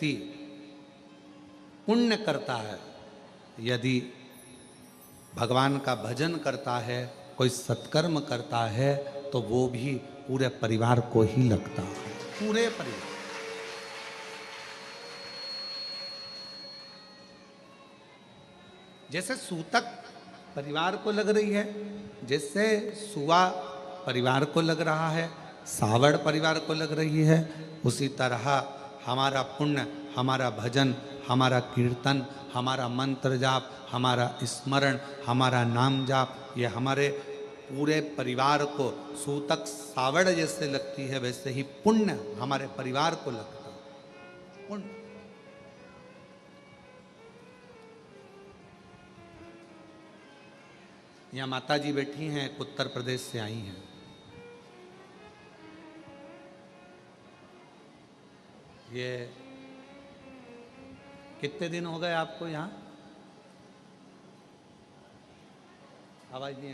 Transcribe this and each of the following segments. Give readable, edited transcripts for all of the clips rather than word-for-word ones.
व्यक्ति पुण्य करता है, यदि भगवान का भजन करता है, कोई सत्कर्म करता है, तो वो भी पूरे परिवार को ही लगता है, पूरे परिवार। जैसे सूतक परिवार को लग रही है, जैसे सुआ परिवार को लग रहा है, सावड़ परिवार को लग रही है, उसी तरह हमारा पुण्य, हमारा भजन, हमारा कीर्तन, हमारा मंत्र जाप, हमारा स्मरण, हमारा नाम जाप, ये हमारे पूरे परिवार को सूतक सावड़ जैसे लगती है, वैसे ही पुण्य हमारे परिवार को लगता है। पुण्य यहाँ माता जी बैठी हैं, उत्तर प्रदेश से आई हैं। ये कितने दिन हो गए आपको यहाँ? आवाज नहीं,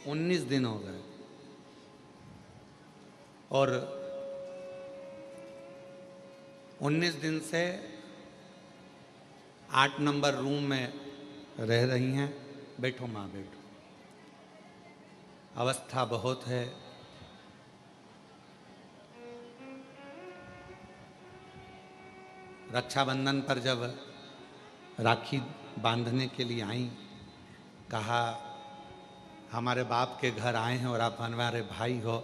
19 दिन हो गए। और 19 दिन से 8 नंबर रूम में रह रही हैं। बैठो माँ, बैठो। अवस्था बहुत है। रक्षाबंधन पर जब राखी बांधने के लिए आई, कहा हमारे बाप के घर आए हैं और आप हमारे भाई हो,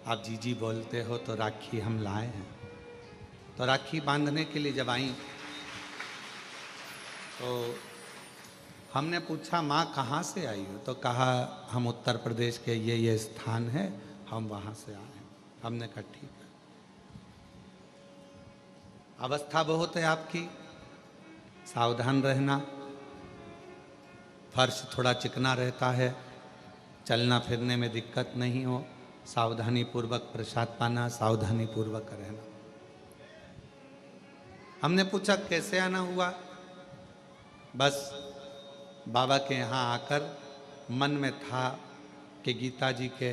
आप जीजी बोलते हो, तो राखी हम लाए हैं। तो राखी बांधने के लिए जब आई तो हमने पूछा माँ कहाँ से आई हो? तो कहा हम उत्तर प्रदेश के ये स्थान है, हम वहाँ से आए हैं। हमने कहा ठीक है। अवस्था बहुत है आपकी, सावधान रहना। फर्श थोड़ा चिकना रहता है, चलना फिरने में दिक्कत नहीं हो, सावधानी पूर्वक प्रसाद पाना, सावधानी पूर्वक रहना। हमने पूछा कैसे आना हुआ? बस बाबा के यहाँ आकर मन में था कि गीता जी के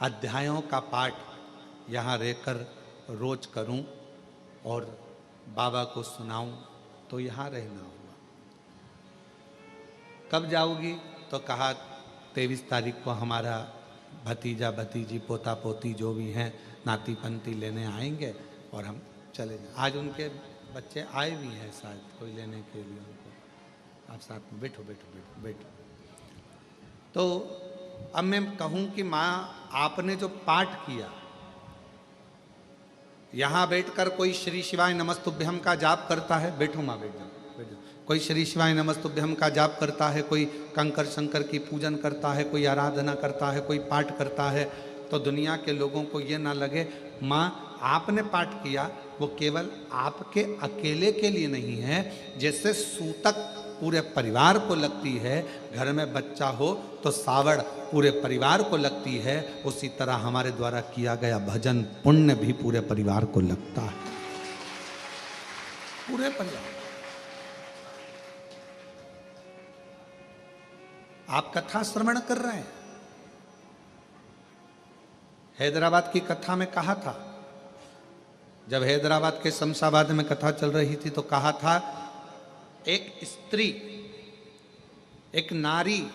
अध्यायों का पाठ यहाँ रहकर रोज करूं और बाबा को सुनाऊं, तो यहाँ रहना हुआ। कब जाओगी? तो कहा 23 तारीख को हमारा भतीजा भतीजी पोता पोती जो भी हैं नाती पंती लेने आएंगे और हम चले जाएं। आज उनके बच्चे आए भी हैं शायद कोई लेने के लिए उनको। आप साथ में बैठो बैठो बैठो बैठो। तो अब मैं कहूँ कि माँ आपने जो पाठ किया, यहाँ बैठकर कोई श्री शिवाय नमस्तुभ्यम का जाप करता है? बैठो माँ, बैठ जाओ बैठ जाओ। कोई श्री शिवाय नमस्तुभ्यम का जाप करता है, कोई कंकर शंकर की पूजन करता है, कोई आराधना करता है, कोई पाठ करता है, तो दुनिया के लोगों को ये ना लगे माँ आपने पाठ किया वो केवल आपके अकेले के लिए नहीं है। जैसे सूतक पूरे परिवार को लगती है, घर में बच्चा हो तो सावड़ पूरे परिवार को लगती है, उसी तरह हमारे द्वारा किया गया भजन पुण्य भी पूरे परिवार को लगता है, पूरे परिवार। आप कथा श्रवण कर रहे हैं। हैदराबाद की कथा में कहा था, जब हैदराबाद के शमशाबाद में कथा चल रही थी तो कहा था एक स्त्री, एक नारी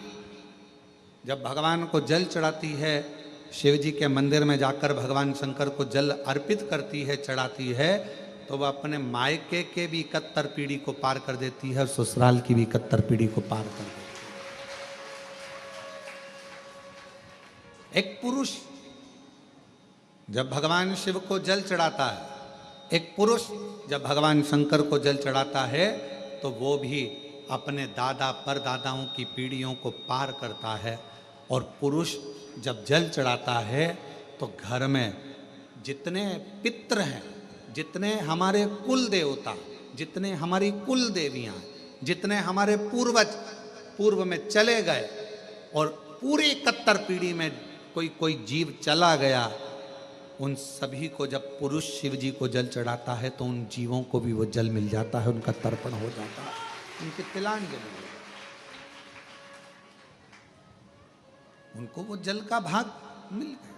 जब भगवान को जल चढ़ाती है, शिव जी के मंदिर में जाकर भगवान शंकर को जल अर्पित करती है, चढ़ाती है, तो वह अपने मायके के भी 71 पीढ़ी को पार कर देती है और ससुराल की भी 71 पीढ़ी को पार कर देती है। एक पुरुष जब भगवान शिव को जल चढ़ाता है, एक पुरुष जब भगवान शंकर को जल चढ़ाता है, तो वो भी अपने दादा परदादाओं की पीढ़ियों को पार करता है। और पुरुष जब जल चढ़ाता है तो घर में जितने पितृ हैं, जितने हमारे कुल देवता, जितने हमारी कुल देवियाँ, जितने हमारे पूर्वज पूर्व में चले गए और पूरी 71 पीढ़ी में कोई कोई जीव चला गया, उन सभी को जब पुरुष शिव जी को जल चढ़ाता है तो उन जीवों को भी वो जल मिल जाता है, उनका तर्पण हो जाता है, उनकी तिलांजलि, उनको वो जल का भाग मिल गया।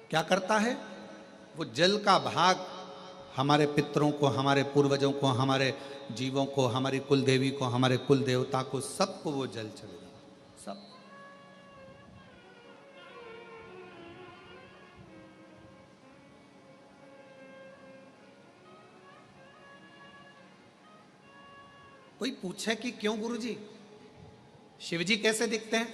क्या करता है? वो जल का भाग हमारे पितरों को, हमारे पूर्वजों को, हमारे जीवों को, हमारी कुल देवी को, हमारे कुल देवता को, सबको वो जल चलेगा, सब। कोई पूछे कि क्यों गुरुजी शिवजी कैसे दिखते हैं?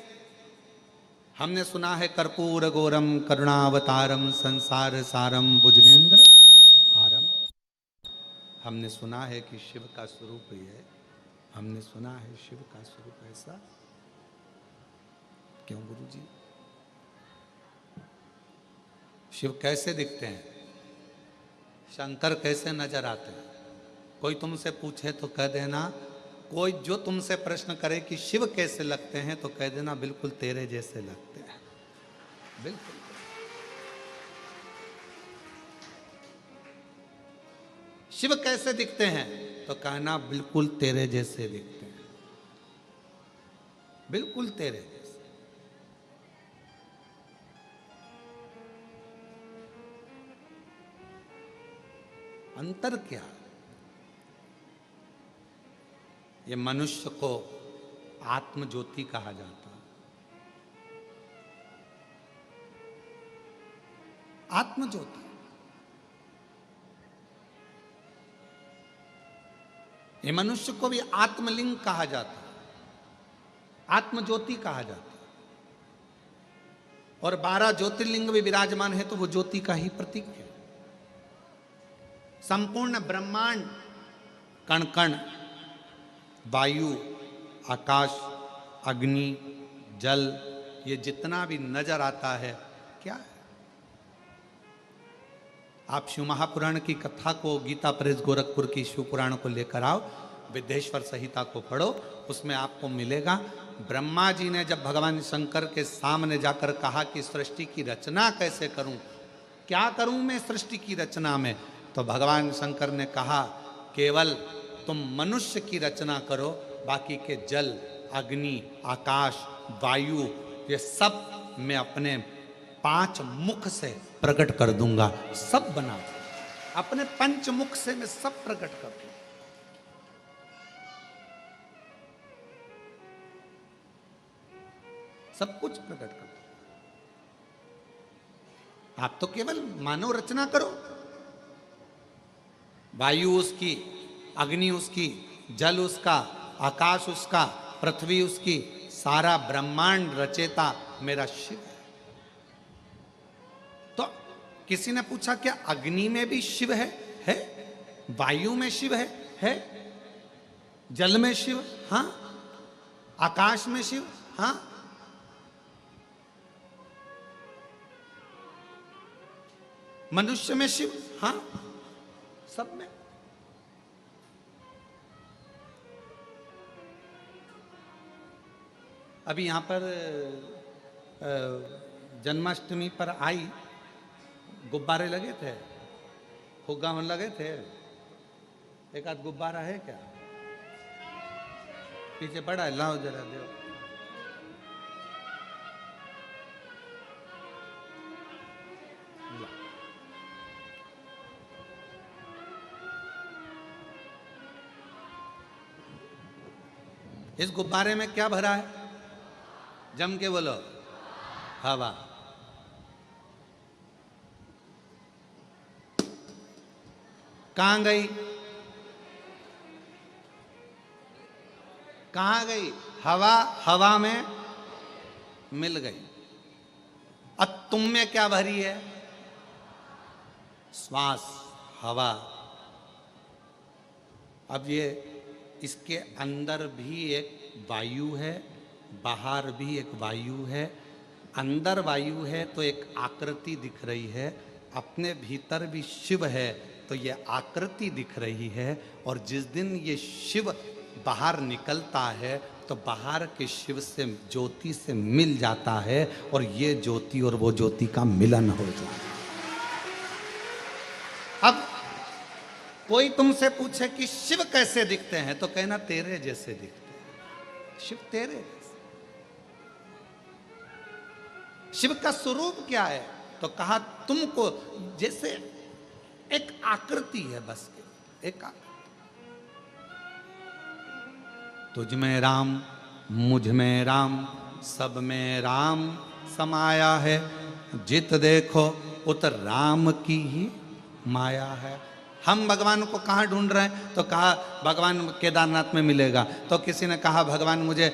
हमने सुना है कर्पूर गौरम करुणावतारम संसार सारम भुजगेंद्र हारम। हमने सुना है कि शिव का स्वरूप ये है, हमने सुना है शिव का स्वरूप ऐसा। क्यों गुरुजी? शिव कैसे दिखते हैं? शंकर कैसे नजर आते हैं? कोई तुमसे पूछे तो कह देना, कोई जो तुमसे प्रश्न करे कि शिव कैसे लगते हैं तो कह देना बिल्कुल तेरे जैसे लगते हैं, बिल्कुल। शिव कैसे दिखते हैं तो कहना बिल्कुल तेरे जैसे दिखते हैं, बिल्कुल तेरे जैसे। अंतर क्या? ये मनुष्य को आत्म ज्योति कहा जाता है। आत्म ज्योति। ये मनुष्य को भी आत्मलिंग कहा जाता है, आत्म ज्योति कहा जाता है। और 12 ज्योतिर्लिंग भी विराजमान है तो वो ज्योति का ही प्रतीक है। संपूर्ण ब्रह्मांड, कण कण, वायु, आकाश, अग्नि, जल, ये जितना भी नजर आता है क्या है? आप शिव महापुराण की कथा को, गीता प्रेस गोरखपुर की शिव पुराण को लेकर आओ, विद्येश्वर संहिता को पढ़ो, उसमें आपको मिलेगा। ब्रह्मा जी ने जब भगवान शंकर के सामने जाकर कहा कि सृष्टि की रचना कैसे करूं, क्या करूं मैं सृष्टि की रचना में, तो भगवान शंकर ने कहा केवल तुम मनुष्य की रचना करो, बाकी के जल, अग्नि, आकाश, वायु, ये सब मैं अपने 5 मुख से प्रकट कर दूंगा, सब बना दूंगा। अपने 5 मुख से मैं सब प्रकट कर दूंगा। सब कुछ प्रकट कर दूंगा। आप तो केवल मानव रचना करो, वायु उसकी, अग्नि उसकी, जल उसका, आकाश उसका, पृथ्वी उसकी, सारा ब्रह्मांड रचेता मेरा शिव है। तो किसी ने पूछा क्या अग्नि में भी शिव है? है। वायु में शिव है। जल में शिव, हाँ। आकाश में शिव, हाँ। मनुष्य में शिव, हाँ, सब में। अभी यहाँ पर जन्माष्टमी पर आई, गुब्बारे लगे थे, फुग्गा होने लगे थे। एक आध गुब्बारा है क्या? पीछे पड़ा है, लाओ जरा दो। इस गुब्बारे में क्या भरा है? जम के बोलो, हवा। कहां गई? कहां गई हवा? हवा में मिल गई। अब तुम में क्या भरी है? श्वास, हवा। अब ये इसके अंदर भी एक वायु है, बाहर भी एक वायु है। अंदर वायु है तो एक आकृति दिख रही है, अपने भीतर भी शिव है तो ये आकृति दिख रही है। और जिस दिन ये शिव बाहर निकलता है तो बाहर के शिव से, ज्योति से मिल जाता है और ये ज्योति और वो ज्योति का मिलन हो जाता है। अब कोई तुमसे पूछे कि शिव कैसे दिखते हैं तो कहना तेरे जैसे दिखते हैं। शिव तेरे जैसे। शिव का स्वरूप क्या है? तो कहा तुमको जैसे एक आकृति है, बस एक तुझ में राम, मुझ में राम, सब में राम समाया है, जित देखो उत राम की ही माया है। हम भगवान को कहाँ ढूंढ रहे हैं? तो कहा भगवान केदारनाथ में मिलेगा, तो किसी ने कहा भगवान मुझे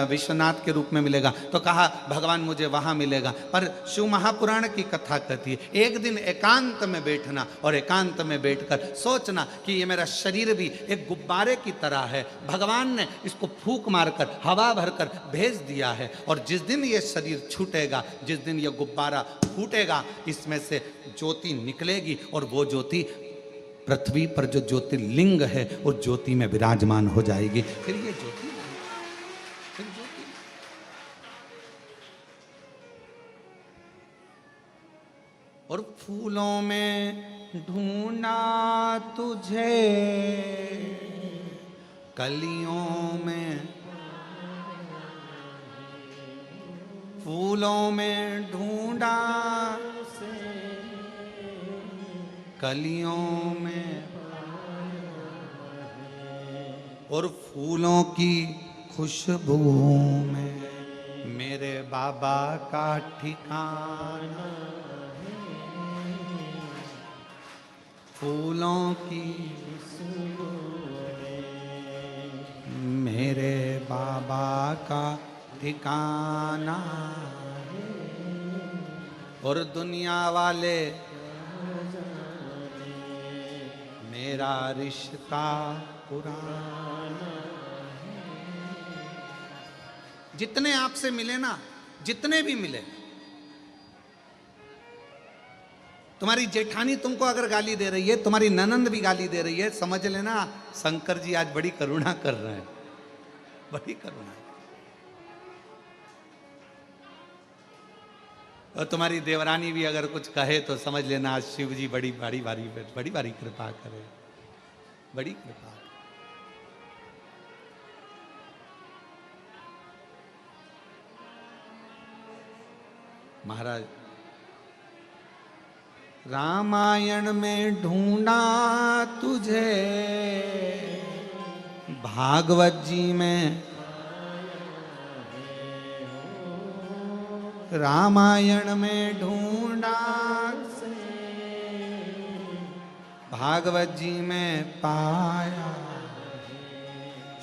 विश्वनाथ के रूप में मिलेगा, तो कहा भगवान मुझे वहाँ मिलेगा। पर शिव महापुराण की कथा कहती है एक दिन एकांत में बैठना और एकांत में बैठकर सोचना कि ये मेरा शरीर भी एक गुब्बारे की तरह है, भगवान ने इसको फूंक मारकर हवा भरकर भेज दिया है, और जिस दिन ये शरीर छूटेगा, जिस दिन ये गुब्बारा फूटेगा, इसमें से ज्योति निकलेगी, और वो ज्योति पृथ्वी पर जो ज्योतिर्लिंग है वो ज्योति में विराजमान हो जाएगी। फिर ये ज्योति, फिर ज्योति। और फूलों में ढूंढा तुझे, कलियों में, फूलों में ढूंढा कलियों में, और फूलों की खुशबू में मेरे बाबा का ठिकाना है। फूलों की खुशबू में मेरे बाबा का ठिकाना है। और दुनिया वाले मेरा रिश्ता पुराना है। जितने आपसे मिले ना, जितने भी मिले, तुम्हारी जेठानी तुमको अगर गाली दे रही है, तुम्हारी ननंद भी गाली दे रही है, समझ लेना शंकर जी आज बड़ी करुणा कर रहे हैं, बड़ी करुणा। और तुम्हारी देवरानी भी अगर कुछ कहे तो समझ लेना आज शिव जी बड़ी भारी कृपा करे, बड़ी कृपा। महाराज रामायण में ढूंढा तुझे, भागवत जी में, रामायण में ढूंढा, भागवत जी में पाया,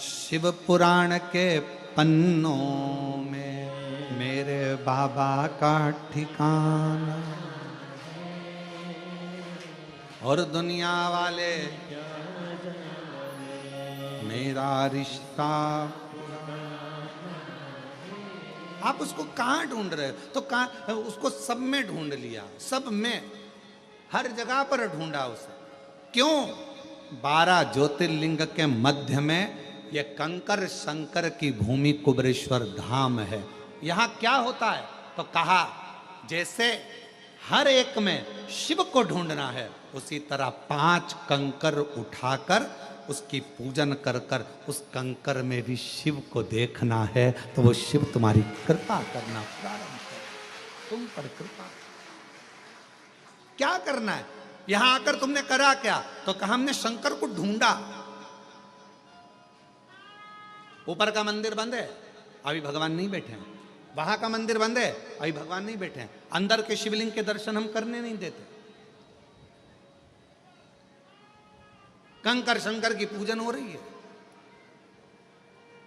शिव पुराण के पन्नों में मेरे बाबा का ठिकाना। और दुनिया वाले मेरा रिश्ता। आप उसको कहाँ ढूंढ रहे हो? तो कहाँ, उसको सब में ढूंढ लिया, सब में, हर जगह पर ढूंढा उसे। क्यों? 12 ज्योतिर्लिंग के मध्य में यह कंकर शंकर की भूमि कुबरेश्वर धाम है। यहाँ क्या होता है? तो कहा जैसे हर एक में शिव को ढूंढना है, उसी तरह 5 कंकर उठाकर उसकी पूजन कर कर उस कंकर में भी शिव को देखना है। तो वो शिव तुम्हारी कृपा करना प्रारंभ कर, तुम पर कृपा। क्या करना है? यहां आकर तुमने करा क्या? तो कहा हमने शंकर को ढूंढा। ऊपर का मंदिर बंद है, अभी भगवान नहीं बैठे हैं। वहां का मंदिर बंद है, अभी भगवान नहीं बैठे हैं। अंदर के शिवलिंग के दर्शन हम करने नहीं देते। कंकर शंकर की पूजन हो रही है।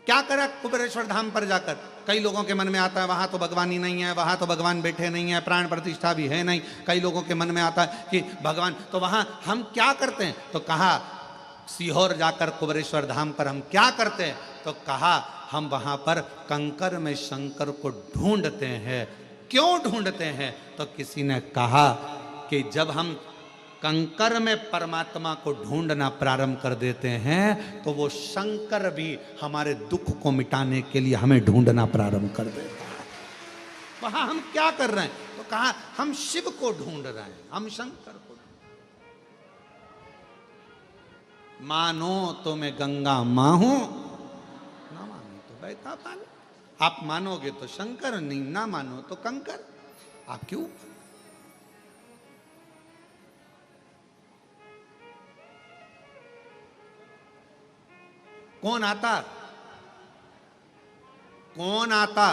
क्या करा कुबेरेश्वर धाम पर जाकर? कई लोगों के मन में आता है वहां तो भगवान ही नहीं है, वहां तो भगवान बैठे नहीं है, प्राण प्रतिष्ठा भी है नहीं। कई लोगों के मन में आता है कि भगवान, तो वहां हम क्या करते हैं? तो कहा सीहोर जाकर कुबेरेश्वर धाम पर हम क्या करते हैं? तो कहा हम वहां पर कंकर में शंकर को ढूंढते हैं। क्यों ढूंढते हैं? तो किसी ने कहा कि जब हम कंकर में परमात्मा को ढूंढना प्रारंभ कर देते हैं तो वो शंकर भी हमारे दुख को मिटाने के लिए हमें ढूंढना प्रारंभ कर देता है। वहां हम क्या कर रहे हैं? तो कहा हम शिव को ढूंढ रहे हैं, हम शंकर को। मानो तो मैं गंगा मां हूं, ना मानो तो बहता पानी। आप मानोगे तो शंकर, नहीं ना मानो तो कंकर। आप क्यों? कौन आता? कौन आता?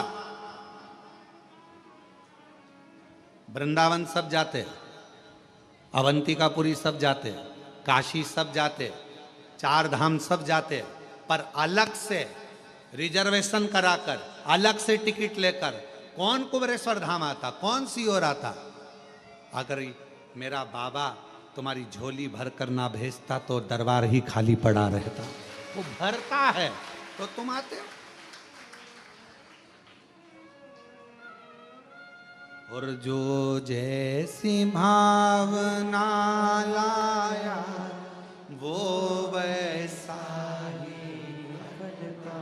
वृंदावन सब जाते, अवंतिकापुरी सब जाते, काशी सब जाते, चार धाम सब जाते, पर अलग से रिजर्वेशन कराकर, अलग से टिकट लेकर कौन कुबेरेश्वर धाम आता? कौन सी ओर आता? अगर मेरा बाबा तुम्हारी झोली भर कर ना भेजता तो दरबार ही खाली पड़ा रहता। वो भरता है तो तुम आते हो। और जो जैसी भावना लाया वो वैसा ही करता,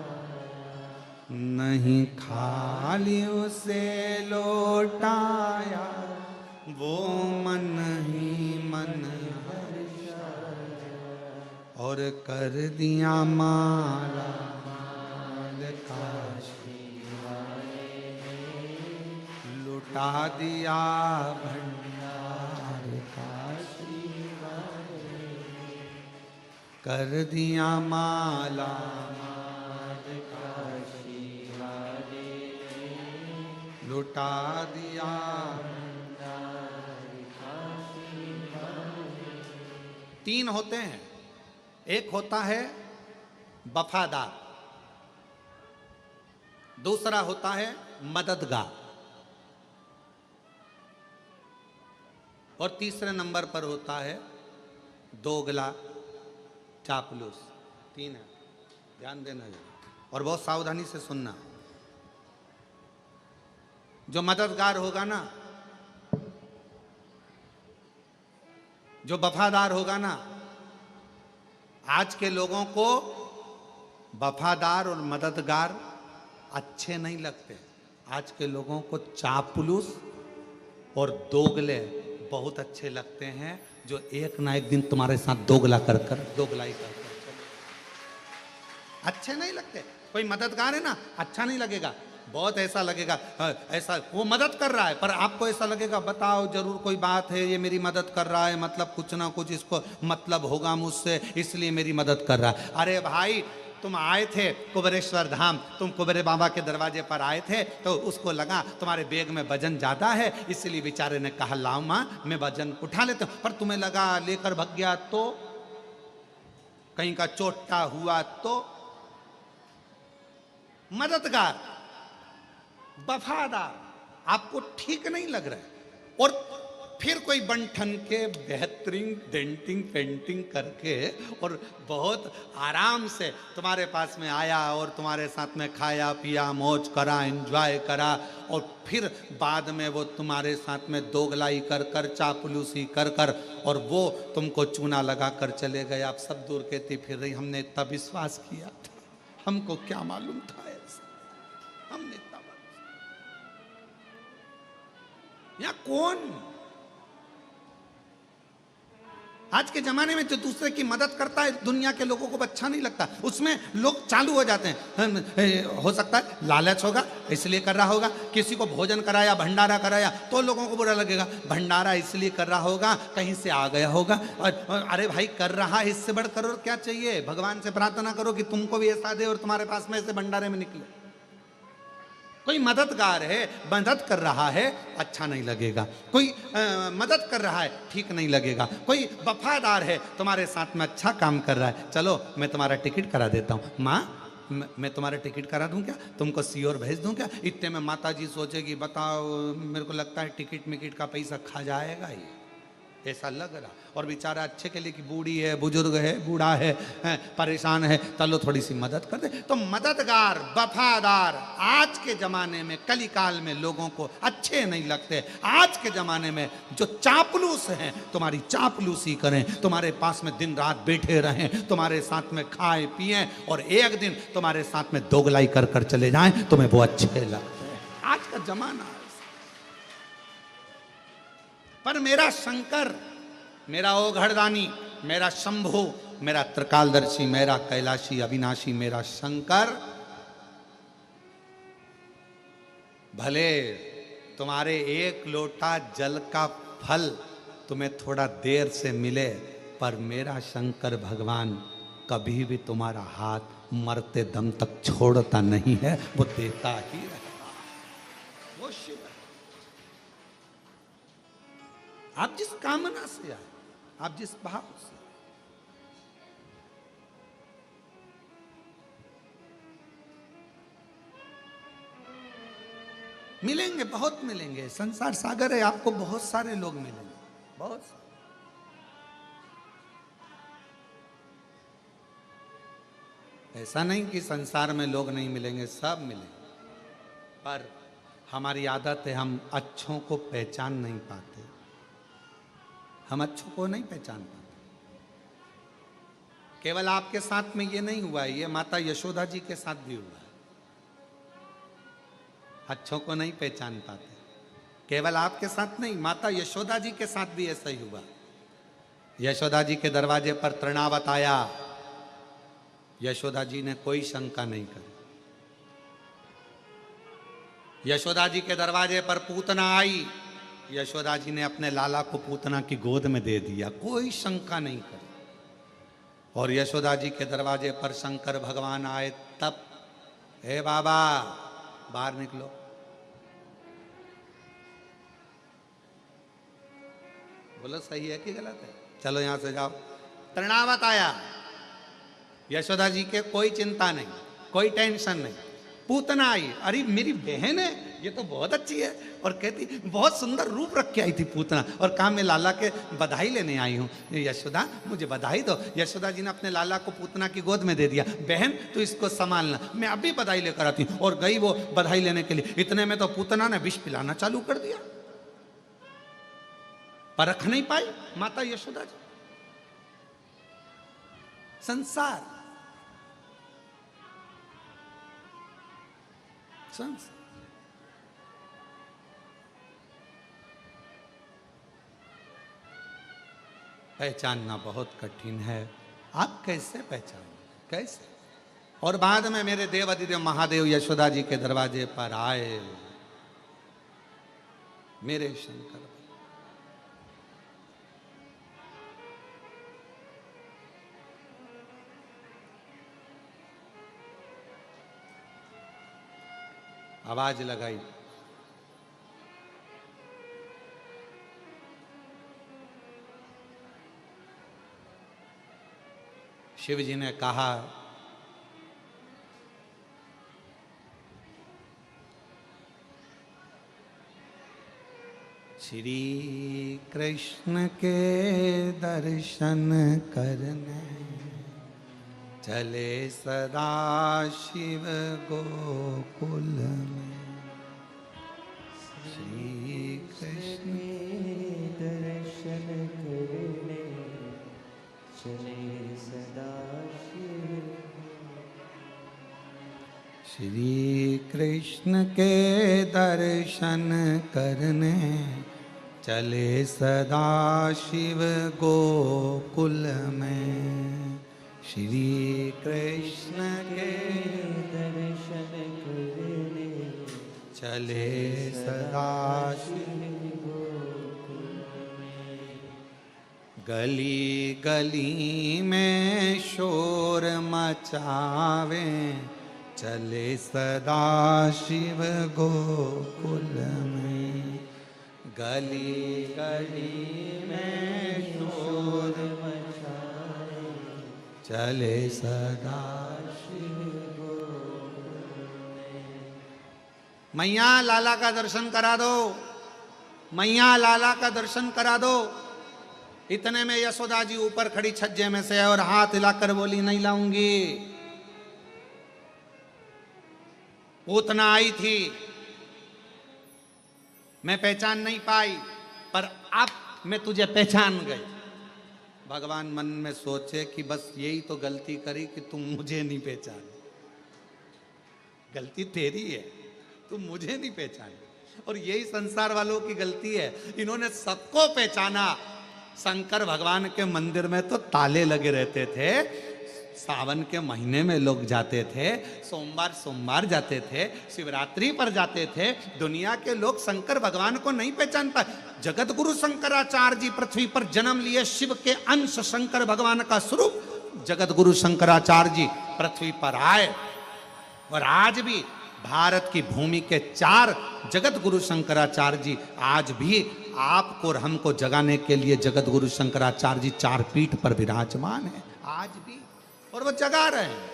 नहीं खाली उसे लौटाया वो मन ही मन और कर दिया माला माल काशी लुटा दिया भंडार काशी कर दिया माला माल काशी लुटा दिया। तीन होते हैं, एक होता है वफादार, दूसरा होता है मददगार, और तीसरे नंबर पर होता है दोगला चापलूस। तीन है, ध्यान देना और बहुत सावधानी से सुनना। जो मददगार होगा ना, जो वफादार होगा ना, आज के लोगों को वफादार और मददगार अच्छे नहीं लगते। आज के लोगों को चापलूस और दोगले बहुत अच्छे लगते हैं, जो एक ना एक दिन तुम्हारे साथ दोगला कर दोगलाई कर अच्छे नहीं लगते। कोई मददगार है ना, अच्छा नहीं लगेगा, बहुत ऐसा लगेगा ऐसा वो मदद कर रहा है, पर आपको ऐसा लगेगा बताओ जरूर कोई बात है, ये मेरी मदद कर रहा है, मतलब कुछ ना कुछ इसको मतलब होगा मुझसे, इसलिए मेरी मदद कर रहा है। अरे भाई तुम आए थे कुबेरेश्वर धाम, तुम कुबेरे बाबा के दरवाजे पर आए थे, तो उसको लगा तुम्हारे बैग में वजन ज्यादा है, इसलिए बेचारे ने कहा लाओ माँ मैं वजन उठा लेता हूं, पर तुम्हें लगा लेकर भाग गया तो कहीं का चोटा हुआ तो। मददगार वफादार आपको ठीक नहीं लग रहा है, और फिर कोई बंठन के बेहतरीन डेंटिंग पेंटिंग करके और बहुत आराम से तुम्हारे पास में आया और तुम्हारे साथ में खाया पिया मौज करा एंजॉय करा, और फिर बाद में वो तुम्हारे साथ में दोगलाई कर कर चापलूसी कर कर और वो तुमको चूना लगा कर चले गए। आप सब दूर कहते फिर रही हमने इतना विश्वास किया था, हमको क्या मालूम था ऐसा, हमने इतना या कौन। आज के जमाने में जो दूसरे की मदद करता है दुनिया के लोगों को अच्छा नहीं लगता, उसमें लोग चालू हो जाते हैं। हो सकता है लालच होगा इसलिए कर रहा होगा, किसी को भोजन कराया भंडारा कराया तो लोगों को बुरा लगेगा, भंडारा इसलिए कर रहा होगा कहीं से आ गया होगा। और अरे भाई कर रहा है, इससे बढ़कर और क्या चाहिए। भगवान से प्रार्थना करो कि तुमको भी ऐसा दे और तुम्हारे पास में ऐसे भंडारे में निकले। कोई मददगार है, मदद कर रहा है, अच्छा नहीं लगेगा। कोई मदद कर रहा है, ठीक नहीं लगेगा। कोई वफादार है, तुम्हारे साथ में अच्छा काम कर रहा है, चलो मैं तुम्हारा टिकट करा देता हूँ, माँ मैं तुम्हारा टिकट करा दूं क्या, तुमको सीओर भेज दूं क्या। इतने में माता जी सोचेगी बताओ मेरे को लगता है टिकट मिकट का पैसा खा जाएगा ही, ऐसा लग रहा। और बेचारा अच्छे के लिए कि बूढ़ी है, बुजुर्ग है, बूढ़ा है, परेशान है, चलो थोड़ी सी मदद कर दे। तो मददगार वफादार आज के जमाने में कलिकाल में लोगों को अच्छे नहीं लगते। आज के जमाने में जो चापलूस हैं तुम्हारी चापलूसी करें, तुम्हारे पास में दिन रात बैठे रहें, तुम्हारे साथ में खाए पिए और एक दिन तुम्हारे साथ में दोगलाई कर कर चले जाएं, तुम्हें वो अच्छे लगते हैं। आज का जमाना। पर मेरा शंकर, मेरा ओघड़दानी, मेरा शंभु, मेरा त्रिकालदर्शी, मेरा कैलाशी अविनाशी, मेरा शंकर भले तुम्हारे एक लोटा जल का फल तुम्हें थोड़ा देर से मिले, पर मेरा शंकर भगवान कभी भी तुम्हारा हाथ मरते दम तक छोड़ता नहीं है, वो देता ही रहेगा। वो शिव है। आप जिस कामना से आए, आप जिस भाव से, मिलेंगे, बहुत मिलेंगे। संसार सागर है, आपको बहुत सारे लोग मिलेंगे, बहुत सारे। ऐसा नहीं कि संसार में लोग नहीं मिलेंगे, सब मिलेंगे, पर हमारी आदत है हम अच्छों को पहचान नहीं पाते। हम अच्छों को नहीं पहचान पाते। केवल आपके साथ में ये नहीं हुआ है, ये माता यशोदा जी के साथ भी हुआ है। अच्छों को नहीं पहचान पाते। केवल आपके साथ नहीं, माता यशोदा जी के साथ भी ऐसा ही हुआ। यशोदा जी के दरवाजे पर तृणावत आया, यशोदा जी ने कोई शंका नहीं करी। यशोदा जी के दरवाजे पर पूतना आई, यशोदा जी ने अपने लाला को पूतना की गोद में दे दिया, कोई शंका नहीं करी। और यशोदा जी के दरवाजे पर शंकर भगवान आए तब, हे बाबा बाहर निकलो। बोलो सही है कि गलत है? चलो यहां से जाओ। तृणावत आया, यशोदा जी के कोई चिंता नहीं, कोई टेंशन नहीं। पूतना आई, अरे मेरी बहन है, ये तो बहुत अच्छी है, और कहती बहुत सुंदर रूप रख के आई थी पूतना, और कहा मैं लाला के बधाई लेने आई हूँ, यशोदा मुझे बधाई दो। यशोदा जी ने अपने लाला को पूतना की गोद में दे दिया, बहन तू इसको संभालना, मैं अभी बधाई लेकर आती हूँ। और गई वो बधाई लेने के लिए। इतने में तो पूतना ने विष पिलाना चालू कर दिया। परख नहीं पाई माता यशोदा जी। संसार पहचानना बहुत कठिन है। आप कैसे पहचानें, कैसे? और बाद में मेरे देव अधिदेव महादेव यशोदा जी के दरवाजे पर आए, मेरे शंकर। आवाज लगाई, शिव जी ने कहा, श्री कृष्ण के दर्शन करने चले सदा शिव गोकुल में। श्री कृष्ण दर्शन करने चले सदा शिव। श्री कृष्ण के दर्शन करने चले सदा शिव गोकुल में। श्री कृष्ण के दर्शन करने चले सदा शिव गोकुल में। गली गली में शोर मचावे चले सदा शिव गोकुल में। गली गली में शोर मचाए चले सदा शिव गोकुल में। मैया लाला का दर्शन करा दो, मैया लाला का दर्शन करा दो। इतने में यशोदा जी ऊपर खड़ी छज्जे में से और हाथ हिलाकर बोली, नहीं लाऊंगी। पूतना आई थी, मैं पहचान नहीं पाई, पर अब मैं तुझे पहचान गई। भगवान मन में सोचे कि बस यही तो गलती करी कि तुम मुझे नहीं पहचाने। गलती तेरी है, तुम मुझे नहीं पहचाने। और यही संसार वालों की गलती है, इन्होंने सबको पहचाना। शंकर भगवान के मंदिर में तो ताले लगे रहते थे, सावन के महीने में लोग जाते थे, सोमवार सोमवार जाते थे, शिवरात्रि पर जाते थे। दुनिया के लोग शंकर भगवान को नहीं पहचान पाए। जगत गुरु शंकराचार्य जी पृथ्वी पर जन्म लिए, शिव के अंश शंकर भगवान का स्वरूप, जगत गुरु शंकराचार्य जी पृथ्वी पर आए और आज भी भारत की भूमि के 4 जगत गुरु शंकराचार्य जी आज भी आपको और हमको जगाने के लिए जगत गुरु शंकराचार्य जी 4 पीठ पर विराजमान है आज भी, और वो जगा रहे हैं।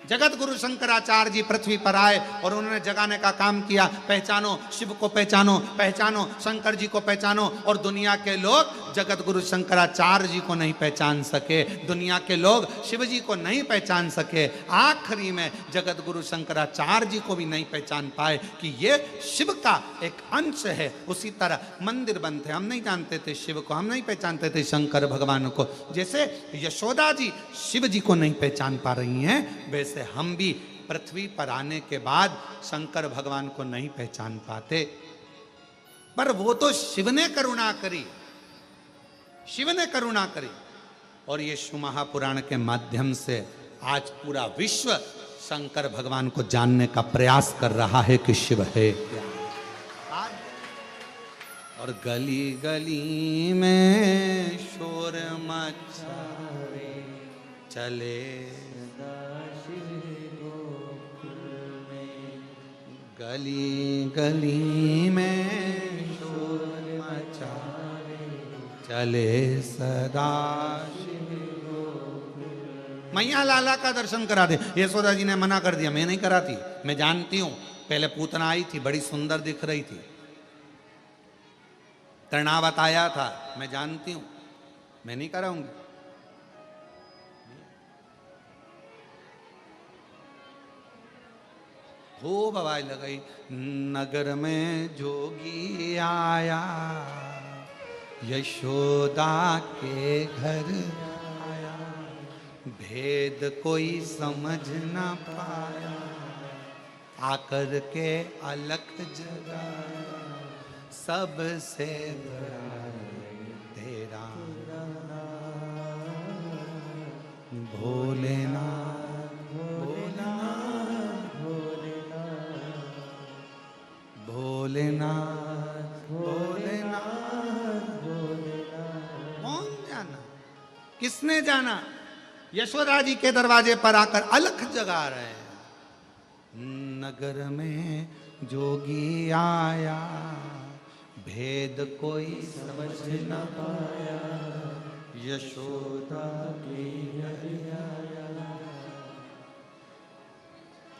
जगत गुरु शंकराचार्य जी पृथ्वी पर आए और उन्होंने जगाने का काम किया। पहचानो शिव को, पहचानो, पहचानो शंकर जी को, पहचानो। और दुनिया के लोग जगत गुरु शंकराचार्य जी को नहीं पहचान सके, दुनिया के लोग शिव जी को नहीं पहचान सके, आखिरी में जगत गुरु शंकराचार्य जी को भी नहीं पहचान पाए कि ये शिव का एक अंश है। उसी तरह मंदिर बनते, हम नहीं जानते थे शिव को, हम नहीं पहचानते थे शंकर भगवान को। जैसे यशोदा जी शिव जी को नहीं पहचान पा रही हैं, वैसे हम भी पृथ्वी पर आने के बाद शंकर भगवान को नहीं पहचान पाते। पर वो तो शिव ने करुणा करी, शिव ने करुणा करी। और ये शिव महापुराण के माध्यम से आज पूरा विश्व शंकर भगवान को जानने का प्रयास कर रहा है कि शिव है क्या। और गली गली में शोर मचाए चले, गली गली में शोर मचाए चले सदा। मैया लाला का दर्शन करा दे। यशोदा जी ने मना कर दिया, मैं नहीं कराती, मैं जानती हूं। पहले पूतना आई थी, बड़ी सुंदर दिख रही थी, तृणावत आया था, मैं जानती हूं, मैं नहीं कराऊंगी। खूब आवाज लगाई, नगर में जोगी आया, यशोदा के घर आया, भेद कोई समझ ना पाया, आकर के अलख जगाया, सबसे बड़ा तेरा भोलेनाथ। भोलेनाथ भोलेनाथ भोलेनाथ। कौन जाना, किसने जाना? यशोदा जी के दरवाजे पर आकर अलख जगा रहे हैं। नगर में जोगी आया, भेद कोई समझ न पाया, यशोदा की आया।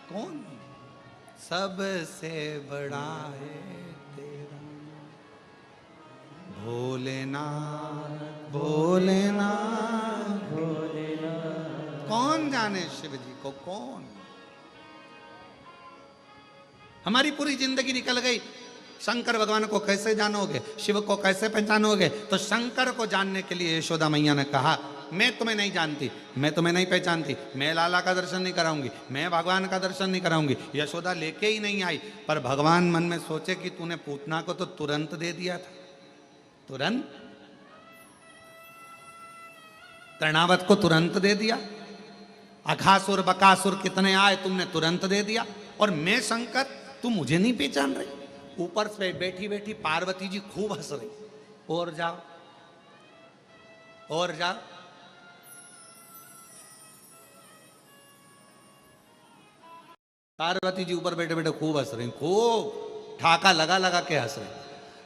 कौन? सबसे बड़ा है तेरा भोलेनाथ भोलेनाथ भोलेनाथ। कौन जाने शिव जी को, कौन? हमारी पूरी जिंदगी निकल गई, शंकर भगवान को कैसे जानोगे, शिव को कैसे पहचानोगे? तो शंकर को जानने के लिए यशोदा मैया ने कहा, मैं तुम्हें नहीं जानती, मैं तुम्हें नहीं पहचानती, मैं लाला का दर्शन नहीं कराऊंगी, मैं भगवान का दर्शन नहीं कराऊंगी। यशोदा लेके ही नहीं आई। पर भगवान मन में सोचे कि तूने पूतना को तो तुरंत दे दिया था, तुरंत तृणावत को तुरंत दे दिया, अघासुर बकासुर कितने आए तुमने तुरंत दे दिया, और मैं शंकर, तुम मुझे नहीं पहचान रही। ऊपर से बैठी बैठी पार्वती जी खूब हंस रही, और जाओ और जाओ। पार्वती जी ऊपर बैठे बैठे खूब हंस रही, खूब ठाका लगा लगा के हंस रही।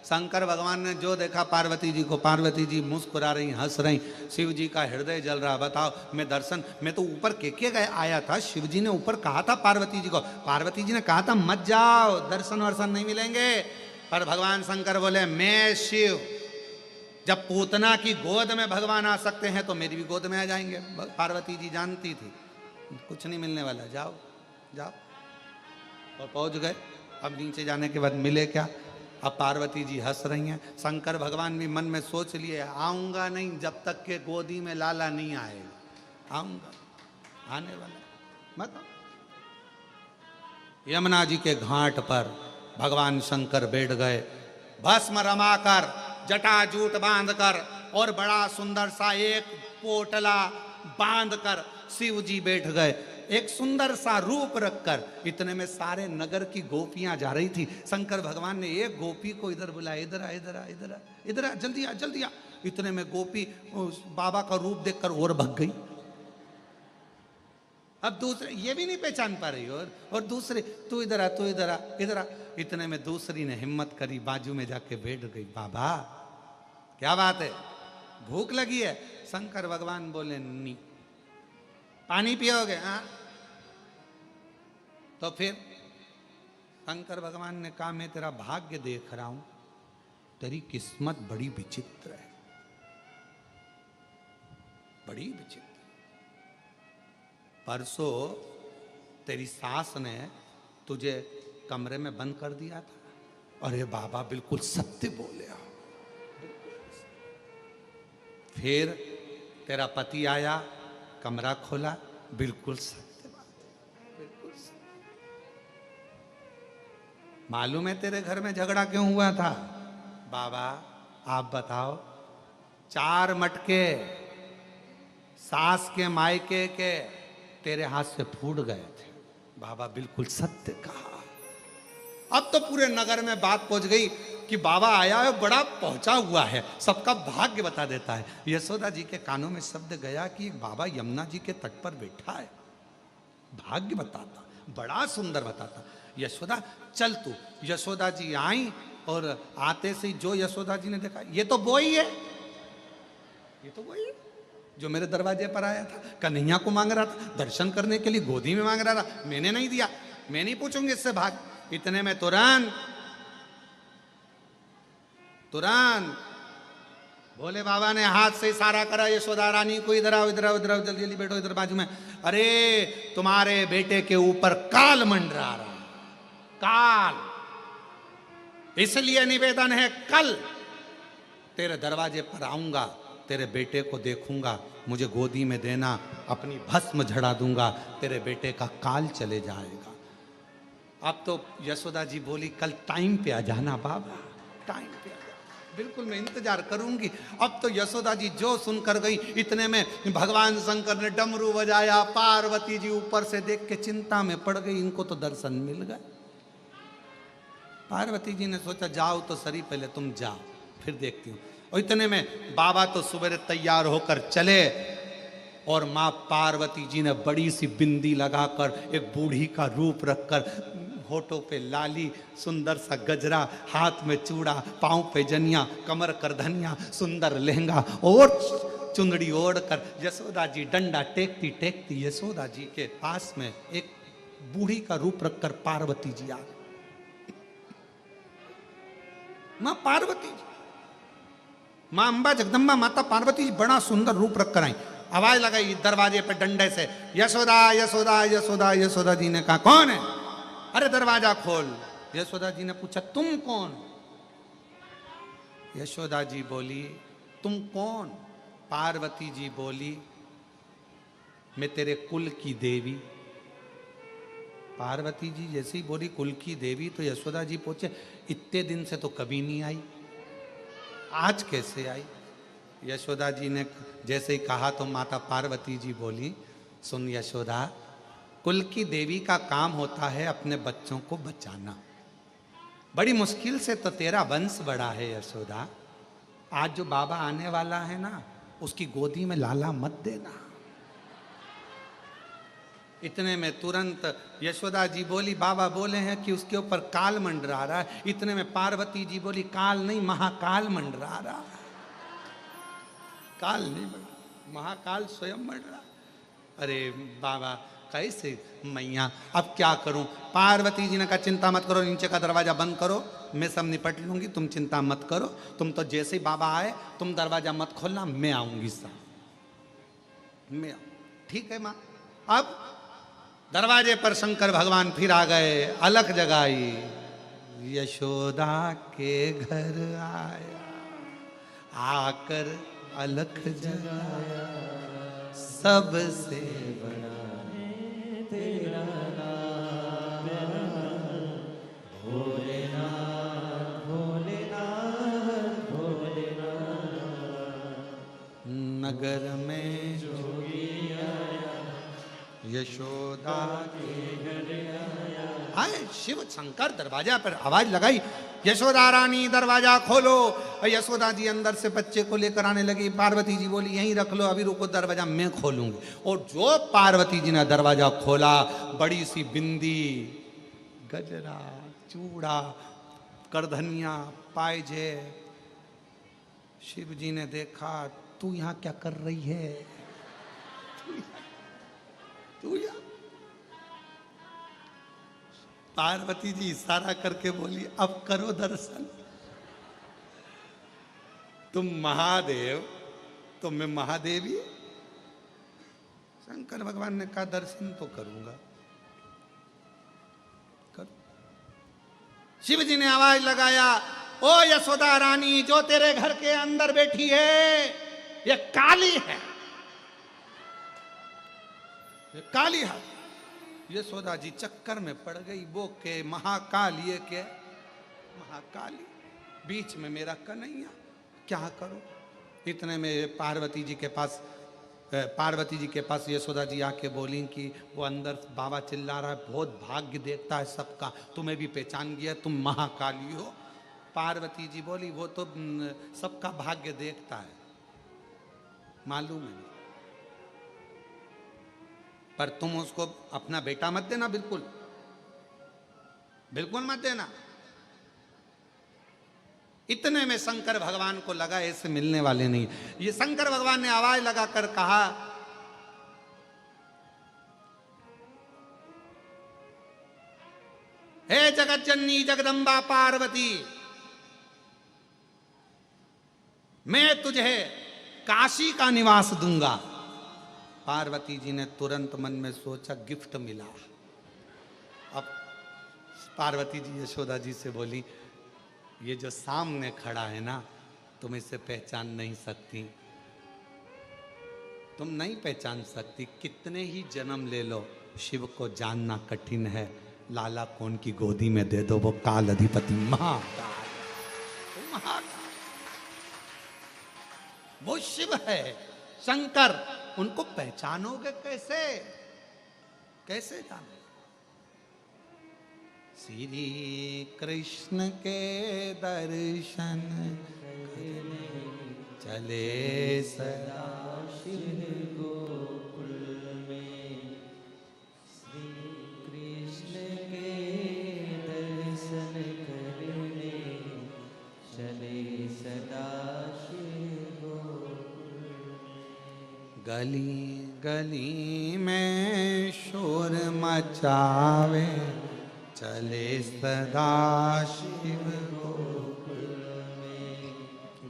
शंकर भगवान ने जो देखा पार्वती जी को, पार्वती जी मुस्कुरा रही, हंस रही, शिव जी का हृदय जल रहा। बताओ, मैं दर्शन, मैं तो ऊपर के गए आया था, शिव जी ने ऊपर कहा था पार्वती जी को, पार्वती जी ने कहा था मत जाओ, दर्शन वर्शन नहीं मिलेंगे। पर भगवान शंकर बोले, मैं शिव, जब पूतना की गोद में भगवान आ सकते हैं तो मेरी भी गोद में आ जाएंगे। पार्वती जी जानती थी कुछ नहीं मिलने वाला, जाओ जाओ। और पहुंच गए। अब नीचे जाने के बाद मिले क्या? अब पार्वती जी हंस रही हैं। शंकर भगवान भी मन में सोच लिए, आऊंगा नहीं जब तक के गोदी में लाला नहीं आएगा, आऊंगा, आने वाला मत। यमुना जी के घाट पर भगवान शंकर बैठ गए, भस्म रमाकर, जटाजूट बांधकर, और बड़ा सुंदर सा एक पोटला बांधकर शिव जी बैठ गए। एक सुंदर सा रूप रखकर। इतने में सारे नगर की गोपियां जा रही थी। शंकर भगवान ने एक गोपी को इधर बुलाया, इधर आ, इधर आ, इधर आ, इधर आ, जल्दी आ, जल्दी आ। इतने में गोपी उस बाबा का रूप देखकर और भग गई। अब दूसरे ये भी नहीं पहचान पा रही, और दूसरे तू इधर आ, तू इधर आ, इधर आ। इतने में दूसरी ने हिम्मत करी, बाजू में जाके बैठ गई। बाबा क्या बात है, भूख लगी है? शंकर भगवान बोले नहीं। पानी पियोगे? हाँ। तो फिर शंकर भगवान ने कहा मैं तेरा भाग्य देख रहा हूं, तेरी किस्मत बड़ी विचित्र है, बड़ी विचित्र। परसों तेरी सास ने तुझे कमरे में बंद कर दिया था। अरे बाबा बिल्कुल सत्य बोले हो। फिर तेरा पति आया, कमरा खोला, बिल्कुल सत्य बात है, बिल्कुल सत्य। मालूम है तेरे घर में झगड़ा क्यों हुआ था? बाबा आप बताओ। 4 मटके सास के मायके के तेरे हाथ से फूट गए थे। बाबा बिल्कुल सत्य कहा। अब तो पूरे नगर में बात पहुंच गई कि बाबा आया है, बड़ा पहुंचा हुआ है, सबका भाग्य बता देता है। यशोदा जी के कानों में शब्द गया कि बाबा यमुना जी के तट पर बैठा है, भाग्य बताता, बड़ा सुंदर बताता। यशोदा चल तू। यशोदा जी आई और आते से जो यशोदा जी ने देखा, ये तो वो ही है, ये तो वही है जो मेरे दरवाजे पर आया था, कन्हैया को मांग रहा था, दर्शन करने के लिए गोदी में मांग रहा था, मैंने नहीं दिया, मैं नहीं पूछूंगी इससे, भाग। इतने में तुरंत भोले बाबा ने हाथ से इशारा करा यशोदा रानी को, इधर आओ, इधर आओ, इधर आओ, जल्दी जल्दी बैठो इधर बाजू में। अरे तुम्हारे बेटे के ऊपर काल मंडरा रहा, काल, इसलिए निवेदन है कल तेरे दरवाजे पर आऊंगा, तेरे बेटे को देखूंगा, मुझे गोदी में देना, अपनी भस्म झड़ा दूंगा, तेरे बेटे का काल चले जाएगा। अब तो यशोदा जी बोली कल टाइम पे आ जाना बाबा, टाइम पे आ जाना, बिल्कुल मैं इंतजार करूंगी। अब तो यशोदा जी जो सुनकर गई, इतने में भगवान शंकर ने डमरू बजाया, पार्वती जी ऊपर से देख के चिंता में पड़ गई, इनको तो दर्शन मिल गए। पार्वती जी ने सोचा जाओ तो सही, पहले तुम जाओ फिर देखती हूँ। और इतने में बाबा तो सुबह तैयार होकर चले और माँ पार्वती जी ने बड़ी सी बिंदी लगाकर, एक बूढ़ी का रूप रखकर, होठों पे लाली, सुंदर सा गजरा, हाथ में चूड़ा, पांव पे जनिया, कमर कर धनिया, सुंदर लहंगा और चुंदड़ी ओढ़कर यशोदा जी डंडा टेकती टेकती यशोदा जी के पास में एक बूढ़ी का रूप रखकर पार्वती जी आ गई। माँ पार्वती जी, माँ अम्बा जगदम्बा माता पार्वती जी बड़ा सुंदर रूप रखकर आई। आवाज लगाई दरवाजे पे डंडे से, यशोदा यशोदा यशोदा। यशोदा जी ने कहा कौन है? अरे दरवाजा खोल। यशोदा जी ने पूछा तुम कौन? यशोदा जी बोली तुम कौन? पार्वती जी बोली मैं तेरे कुल की देवी। पार्वती जी जैसे ही बोली कुल की देवी, तो यशोदा जी पूछे इतने दिन से तो कभी नहीं आई, आज कैसे आई? यशोदा जी ने जैसे ही कहा तो माता पार्वती जी बोली सुन यशोदा, कुल की देवी का काम होता है अपने बच्चों को बचाना, बड़ी मुश्किल से तो तेरा वंश बढ़ा है यशोदा। आज जो बाबा आने वाला है ना, उसकी गोदी में लाला मत देना। इतने में तुरंत यशोदा जी बोली बाबा बोले हैं कि उसके ऊपर काल मंडरा रहा है। इतने में पार्वती जी बोली काल नहीं महाकाल मंडरा रहा है। काल नहीं मंडरा, महाकाल स्वयं मंडरा। अरे बाबा कैसे मैया, अब क्या करूं? पार्वती जी ने कहा चिंता मत करो, नीचे का दरवाजा बंद करो, मैं सब निपट लूंगी, तुम चिंता मत करो। तुम तो जैसे ही बाबा आए तुम दरवाजा मत खोलना, मैं आऊंगी सब, मैं ठीक है माँ। अब दरवाजे पर शंकर भगवान फिर आ गए, अलख जगाई, यशोदा के घर आया, आकर अलख जगाया, सबसे बड़ा है तेरा नाम, भोलेनाथ भोलेनाथ भोलेनाथ। नगर में जोगी आया, यशोदा आए शिव शंकर दरवाजा पर आवाज लगाई, यशोदा रानी दरवाजा खोलो। और यशोदा जी अंदर से बच्चे को लेकर आने लगी। पार्वती जी बोली यहीं रख लो, अभी रुको, दरवाजा मैं खोलूंगी। और जो पार्वती जी ने दरवाजा खोला, बड़ी सी बिंदी, गजरा, चूड़ा, करधनिया, पायजे। शिव जी ने देखा, तू यहां क्या कर रही है? तू यहाँ? पार्वती जी इशारा करके बोली, अब करो दर्शन। तुम महादेव तो मैं महादेवी। शंकर भगवान ने कहा दर्शन तो करूंगा, करो। शिव जी ने आवाज लगाया, ओ यशोदा रानी, जो तेरे घर के अंदर बैठी है ये काली है, ये काली है। यशोदा जी चक्कर में पड़ गई। वो के महाकाल, ये के महाकाली, बीच में मेरा कन्हैया, क्या करो? इतने में पार्वती जी के पास यशोदा जी आके बोली कि वो अंदर बाबा चिल्ला रहा है, बहुत भाग्य देखता है सबका, तुम्हें भी पहचान गया, तुम महाकाली हो। पार्वती जी बोली, वो तो सबका भाग्य देखता है, मालूम है, पर तुम उसको अपना बेटा मत देना, बिल्कुल बिल्कुल मत देना। इतने में शंकर भगवान को लगा ऐसे मिलने वाले नहीं। ये शंकर भगवान ने आवाज लगाकर कहा, हे जगत जननी जगदम्बा पार्वती, मैं तुझे काशी का निवास दूंगा। पार्वती जी ने तुरंत मन में सोचा, गिफ्ट मिला। अब पार्वती जी यशोदा जी से बोली, ये जो सामने खड़ा है ना, तुम इसे पहचान नहीं सकती, तुम नहीं पहचान सकती। कितने ही जन्म ले लो, शिव को जानना कठिन है। लाला कौन की गोदी में दे दो, वो काल अधिपति महाकाल, महाकाल, वो शिव है, शंकर। उनको पहचानोगे कैसे? कैसे जानो? श्री कृष्ण के दर्शन चले सदा शिव गोकुल में, श्री कृष्ण के दर्शन करने चले सदा शिव गोकुल में। गली गली में शोर मचावे, चले सदा शिव गोकुल में।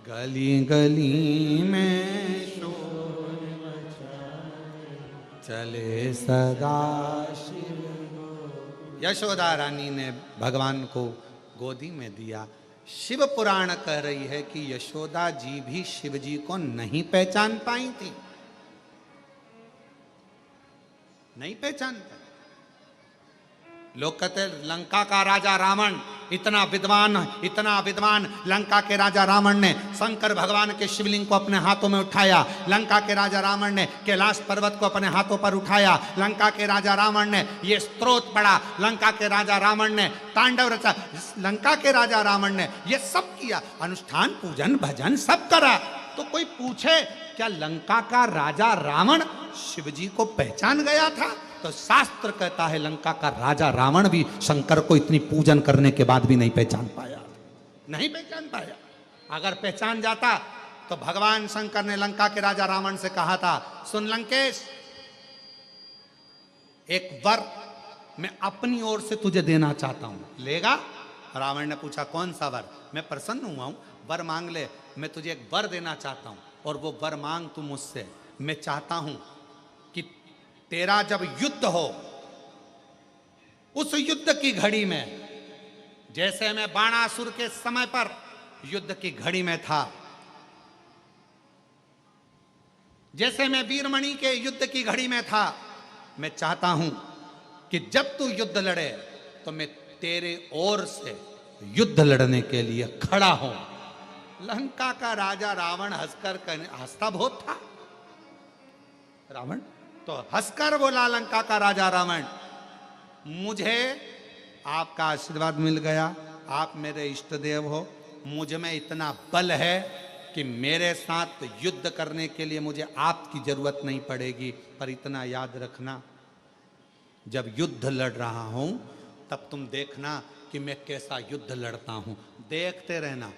गली गली में शोर मचावे, चले सदा शिव गोकुल। यशोदा रानी ने भगवान को गोदी में दिया। शिव पुराण कह रही है कि यशोदा जी भी शिव जी को नहीं पहचान पाई थी, नहीं पहचान पाई। लोग कहते लंका का राजा रावण इतना विद्वान, लंका के राजा रावण ने शंकर भगवान के शिवलिंग को अपने हाथों में उठाया। लंका के राजा रावण ने कैलाश पर्वत को अपने हाथों पर उठाया। लंका के राजा रावण ने ये स्तोत्र पढ़ा। लंका के राजा रावण ने तांडव रचा। लंका के राजा रावण ने ये सब किया, अनुष्ठान, पूजन, भजन सब करा। तो कोई पूछे क्या लंका का राजा रावण शिवजी को पहचान गया था? तो शास्त्र कहता है लंका का राजा रावण भी शंकर को इतनी पूजन करने के बाद भी नहीं पहचान पाया, नहीं पहचान पाया। अगर पहचान जाता तो भगवान शंकर ने लंका के राजा रावण से कहा था, सुन लंकेश, एक वर मैं अपनी ओर से तुझे देना चाहता हूं, लेगा? रावण ने पूछा कौन सा वर? मैं प्रसन्न हुआ हूं, वर मांग ले, मैं तुझे एक वर देना चाहता हूं और वो वर मांग तू मुझसे। मैं चाहता हूं कि तेरा जब युद्ध हो, उस युद्ध की घड़ी में, जैसे मैं बाणासुर के समय पर युद्ध की घड़ी में था, जैसे मैं वीरमणि के युद्ध की घड़ी में था, मैं चाहता हूं कि जब तू युद्ध लड़े तो मैं तेरे ओर से युद्ध लड़ने के लिए खड़ा हूं। लंका का राजा रावण हंसता बहुत था। रावण तो हंसकर बोला लंका का राजा रावण, मुझे आपका आशीर्वाद मिल गया, आप मेरे इष्ट देव हो, मुझ में इतना बल है कि मेरे साथ युद्ध करने के लिए मुझे आपकी जरूरत नहीं पड़ेगी। पर इतना याद रखना, जब युद्ध लड़ रहा हूं तब तुम देखना कि मैं कैसा युद्ध लड़ता हूं, देखते रहना।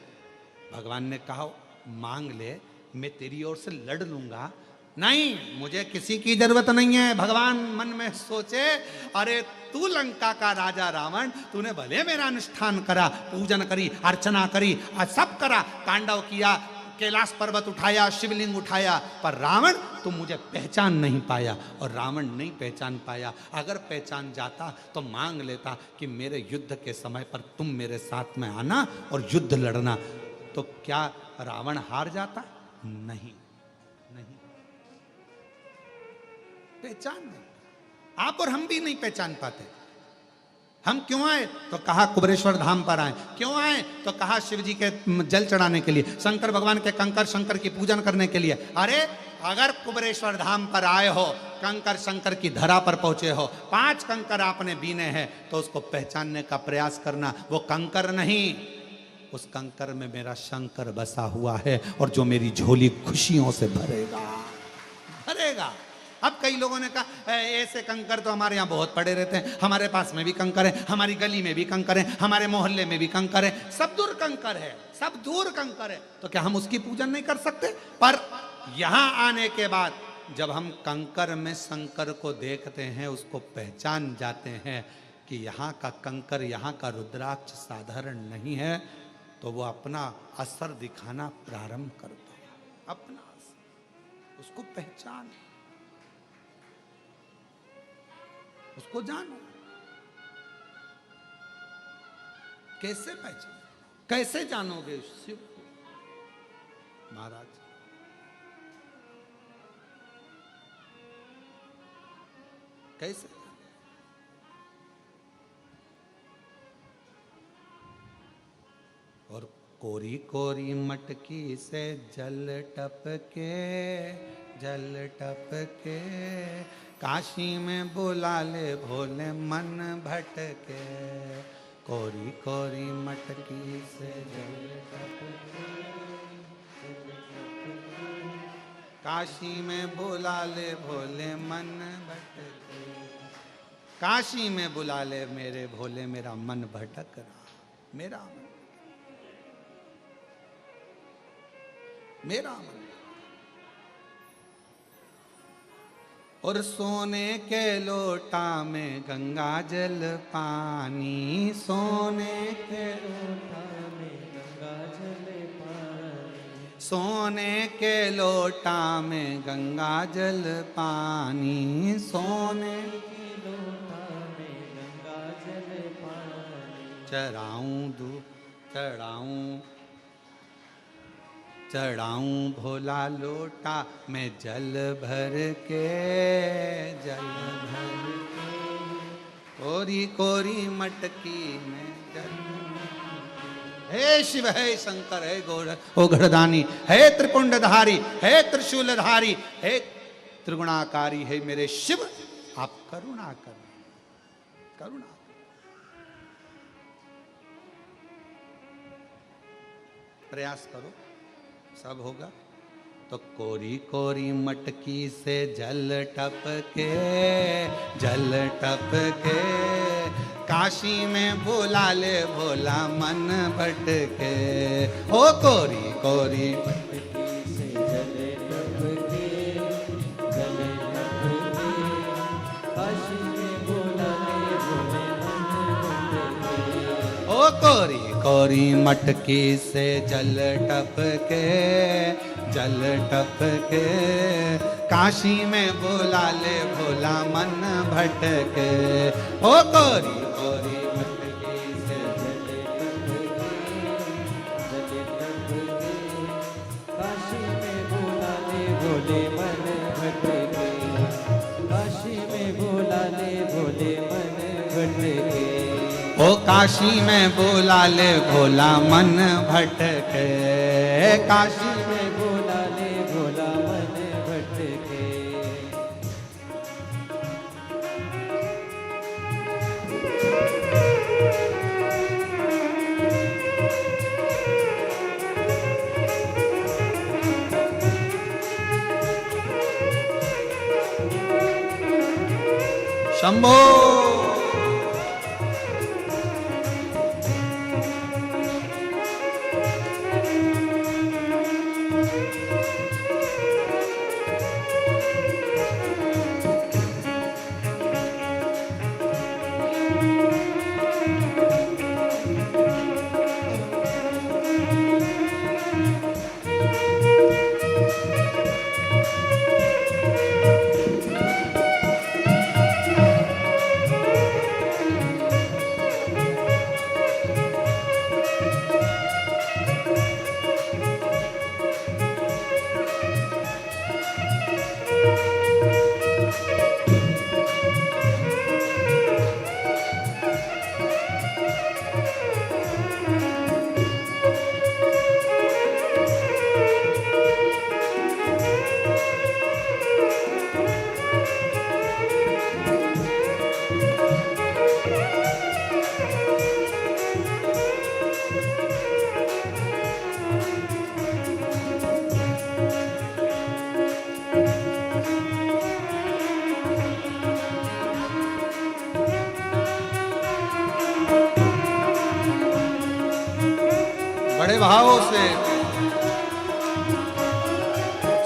भगवान ने कहा मांग ले, मैं तेरी ओर से लड़ लूंगा। नहीं, मुझे किसी की जरूरत नहीं है। भगवान मन में सोचे, अरे तू लंका का राजा रावण, तूने भले मेरा अनुष्ठान करा, पूजन करी, अर्चना करी, सब करा, तांडव किया, कैलाश पर्वत उठाया, शिवलिंग उठाया, पर रावण तुम मुझे पहचान नहीं पाया। और रावण नहीं पहचान पाया। अगर पहचान जाता तो मांग लेता कि मेरे युद्ध के समय पर तुम मेरे साथ में आना और युद्ध लड़ना। तो क्या रावण हार जाता? नहीं, नहीं, पहचान नहीं। आप और हम भी नहीं पहचान पाते। हम क्यों आए? तो कहा कुबेरेश्वर धाम पर आए। क्यों आए? तो कहा शिव जी के जल चढ़ाने के लिए, शंकर भगवान के कंकर शंकर की पूजन करने के लिए। अरे अगर कुबेरेश्वर धाम पर आए हो, कंकर शंकर की धरा पर पहुंचे हो, 5 कंकर आपने बीने हैं, तो उसको पहचानने का प्रयास करना। वो कंकर नहीं, उस कंकर में मेरा शंकर बसा हुआ है और जो मेरी झोली खुशियों से भरेगा, भरेगा। अब कई लोगों ने कहा ऐसे कंकर तो हमारे यहाँ बहुत पड़े रहते हैं, हमारे पास में भी कंकर है, हमारी गली में भी कंकर है, हमारे मोहल्ले में भी कंकर है, सब दूर कंकर है, सब दूर कंकर है। तो क्या हम उसकी पूजन नहीं कर सकते? पर यहाँ आने के बाद जब हम कंकर में शंकर को देखते हैं, उसको पहचान जाते हैं कि यहाँ का कंकर, यहाँ का रुद्राक्ष साधारण नहीं है, तो वो अपना असर दिखाना प्रारंभ करता है। अपना असर, उसको पहचान, उसको जानो। कैसे पहचान, कैसे जानोगे शिव को? महाराज कैसे? और कोरी कोरी मटकी से जल टपके, जल टपके, काशी में बुला ले भोले मन भटके। कोरी कोरी मटकी से जल टपके, काशी में बुला ले भोले मन भटके। काशी में बुला ले मेरे भोले, मेरा मन भटक रहा, मेरा मन, मेरा मन। और सोने के लोटा में गंगा जल पानी, सोने के लोटा में गंगा जल पानी, सोने के लोटा में गंगा जल पानी, सोने के लोटा में गंगा जल पानी। चढ़ाऊं दूध, चढ़ाऊं, चढ़ाऊं भोला लोटा में जल भर के, जल भर के। कोरी कोरी मटकी में जल। हे शिव, हे शंकर, हे ओ गढ़दानी, हे त्रिपुंडधारी, हे त्रिशूलधारी, हे त्रिगुणाकारी, हे मेरे शिव, आप करुणा करें, करुणा। प्रयास करो, सब होगा। तो कोरी कोरी मटकी से जल टपके, जल टपके, काशी में बुला ले भोला मन भटके। ओ कोरी कोरी मटकी से जल टपके, जल टपके, काशी में बुला ले भोले मन भटके। ओ कोरी कोरी मटकी से जल टपके, जल टपके, काशी में बुला ले भोला मन भटके। ओ कोरी कोरी मटकी से जल टपके, जल टपके, काशी में बुला ले भोले मन भटके, काशी में बुला ले भोले मन भटके। ओ काशी में बुला ले भोला मन भटके, काशी में बुला ले भोला मन भटके। शंभो। बड़े भावों से।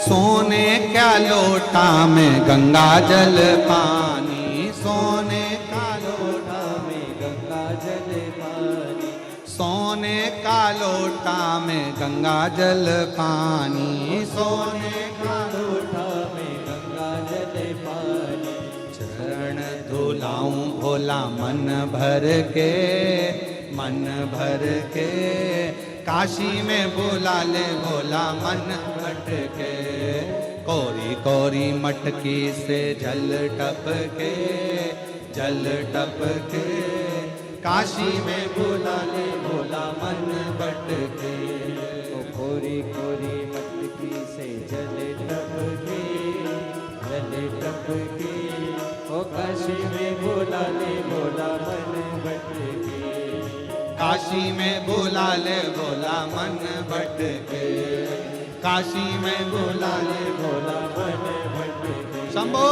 सोने क्या लोटा में गंगा जल पानी, सोने का लोटा में गंगा जल पानी, सोने का लोटा में गंगा जल पानी, सोने का लोटा में गंगा जल पानी। चरण धुलाऊं भोला मन भर के, मन भर के। काशी में बुला ले भोला मन भटके, कोरी कोरी मटकी से जल टपके, जल टपके। काशी में बुला ले भोला मन भटके, कोरी कोरी मटकी से जल टपके, जल टपके। ओ काशी में बुला ले भोला मन भटके, काशी में बुला ले भोला मन भटके, काशी में बुला ले भोला मन भटके। शंभो।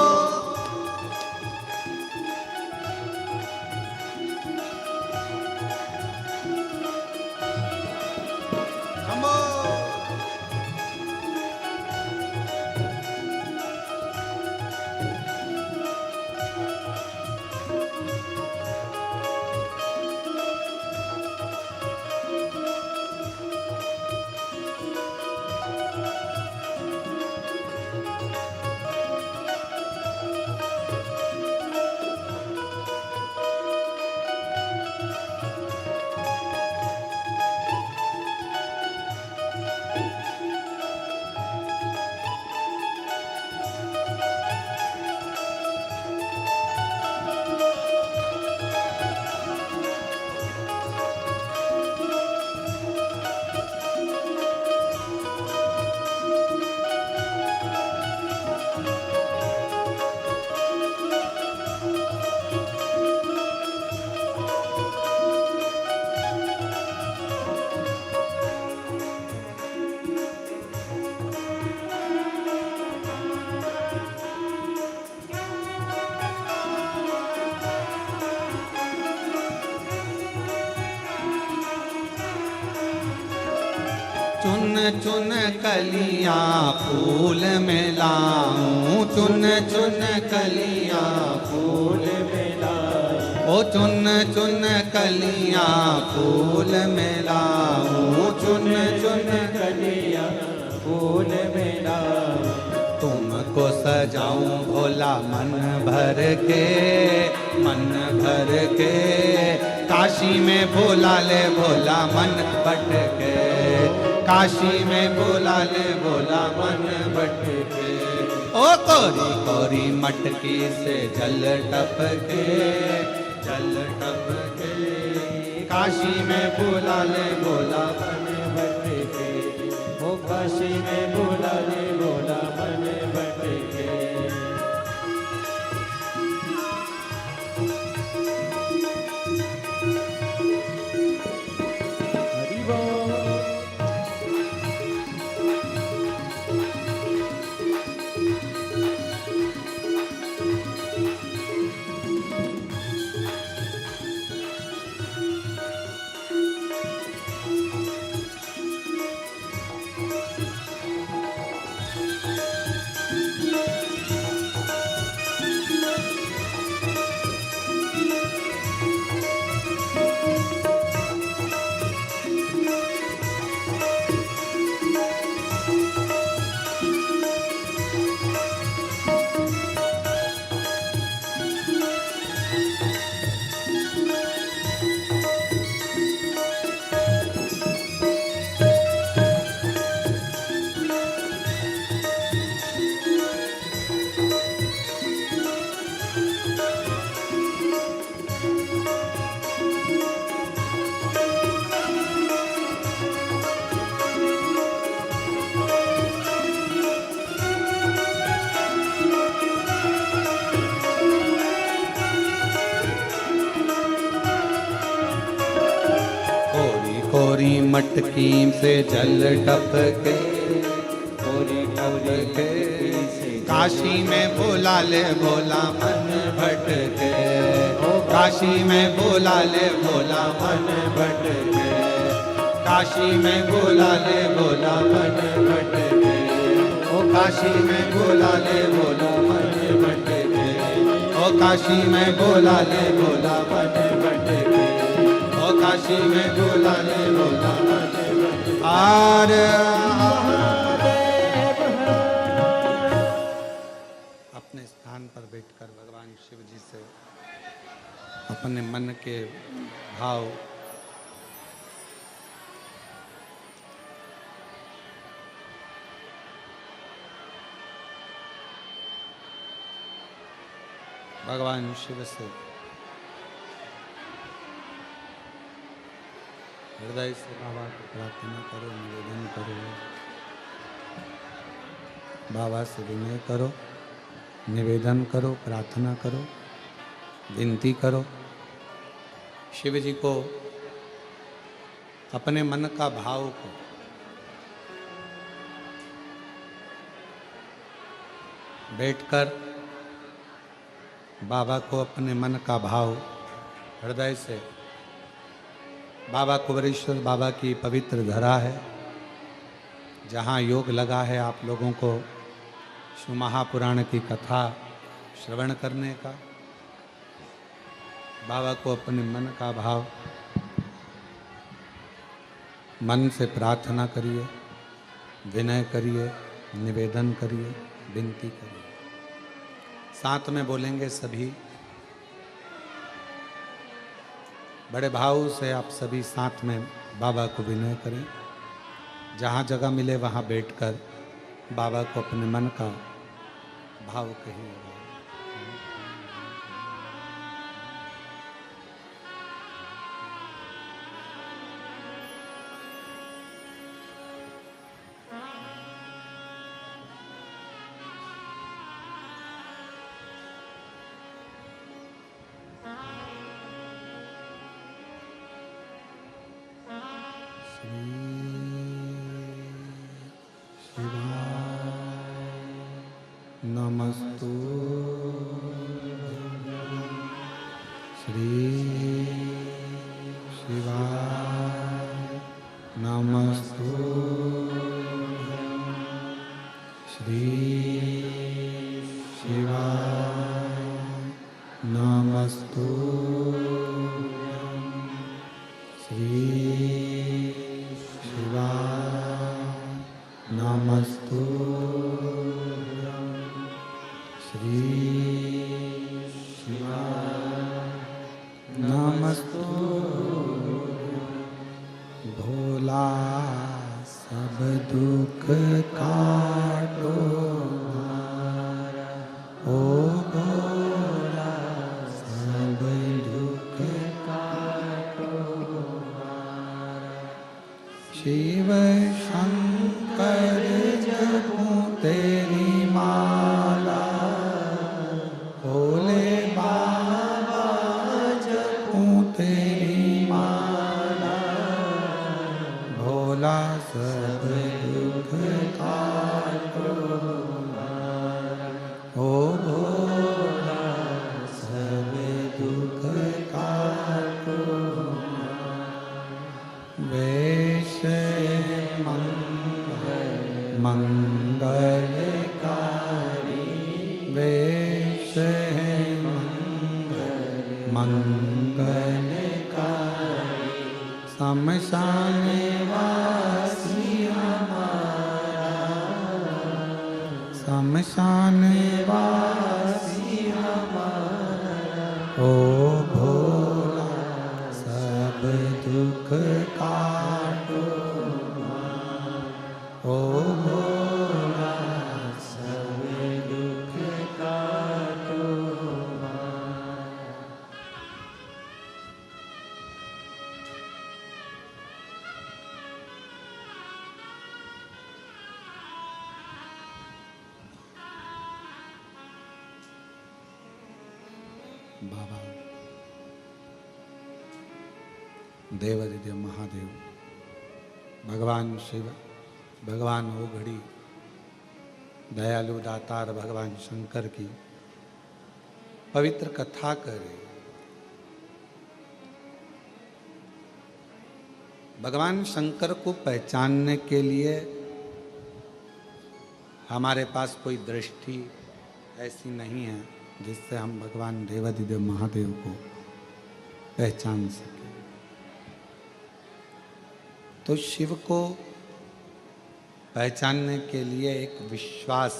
शंभो। चुन चुन कलियां फूल में लाऊं, चुन चुन कलियां फूल में लाऊं। ओ चुन चुन कलियां फूल में लाऊं, चुन चुन कलियां फूल में लाऊं। तुमको सजाऊं भोला मन भर के, मन भर के। काशी में बुला ले भोला मन भटके, काशी में बुला ले भोला मन भटके। ओ कोरी कोरी मटकी से जल टपके, जल टपके। काशी में बुला ले भोला मन भटके, ओ काशी में बुला ले भोला मन भटके। हरि बोल। कोरी मटकी से जल टपके, कोरी टपके काशी में बोला ले भोला मन भटके, काशी में बोला ले भोला मन भटके, काशी में बोला ले भोला मन भटके, ओ काशी में बोला ले भोला मन भटके, ओ काशी में बोला ले भोला मन भटके, ओ काशी में बोला ले भोला मन भटके। अपने स्थान पर बैठकर भगवान शिव जी से अपने मन के भाव भगवान शिव से हृदय से बाबा को प्रार्थना करो, निवेदन करो, बाबा से विनय करो, निवेदन करो, प्रार्थना करो, विनती करो। शिव जी को अपने मन का भाव को बैठकर बाबा को अपने मन का भाव हृदय से, बाबा कुबेरेश्वर बाबा की पवित्र धरा है जहाँ योग लगा है आप लोगों को शिव महापुराण की कथा श्रवण करने का। बाबा को अपने मन का भाव मन से प्रार्थना करिए, विनय करिए, निवेदन करिए, विनती करिए। साथ में बोलेंगे सभी, बड़े भाव से आप सभी साथ में बाबा को विनय करें। जहाँ जगह मिले वहाँ बैठकर बाबा को अपने मन का भाव कहिए। नमस्तु श्री शिवाय, नमस्तु श्री शिवाय, नमस्तु श्री शिवाय, नमस्तु श्री शिवाय, नमस्तु। भोला सब दुख काटो हमारा, ओ भोला सब दुख काटो हमारा। शिव शंकर जपूं तेरी माला, भोले बाबा जपूं तेरी माला, भोला सब दुख काटो हमारा, ओ भोला सब दुख काटो हमारा। वेश मंगलकारी, वेश मंगलकारी, शमशान वासी हमारा, शमशान वासी हमारा, ओ भोला सब दुख काटो हमारा, ओ भोला सब दुख काटो हमारा। बाबा देवादिदेव महादेव भगवान शिव, भगवान ओघड़ी, दयालु दातार भगवान शंकर की पवित्र कथा करें। भगवान शंकर को पहचानने के लिए हमारे पास कोई दृष्टि ऐसी नहीं है जिससे हम भगवान देवाधिदेव महादेव को पहचान सकें। तो शिव को पहचानने के लिए एक विश्वास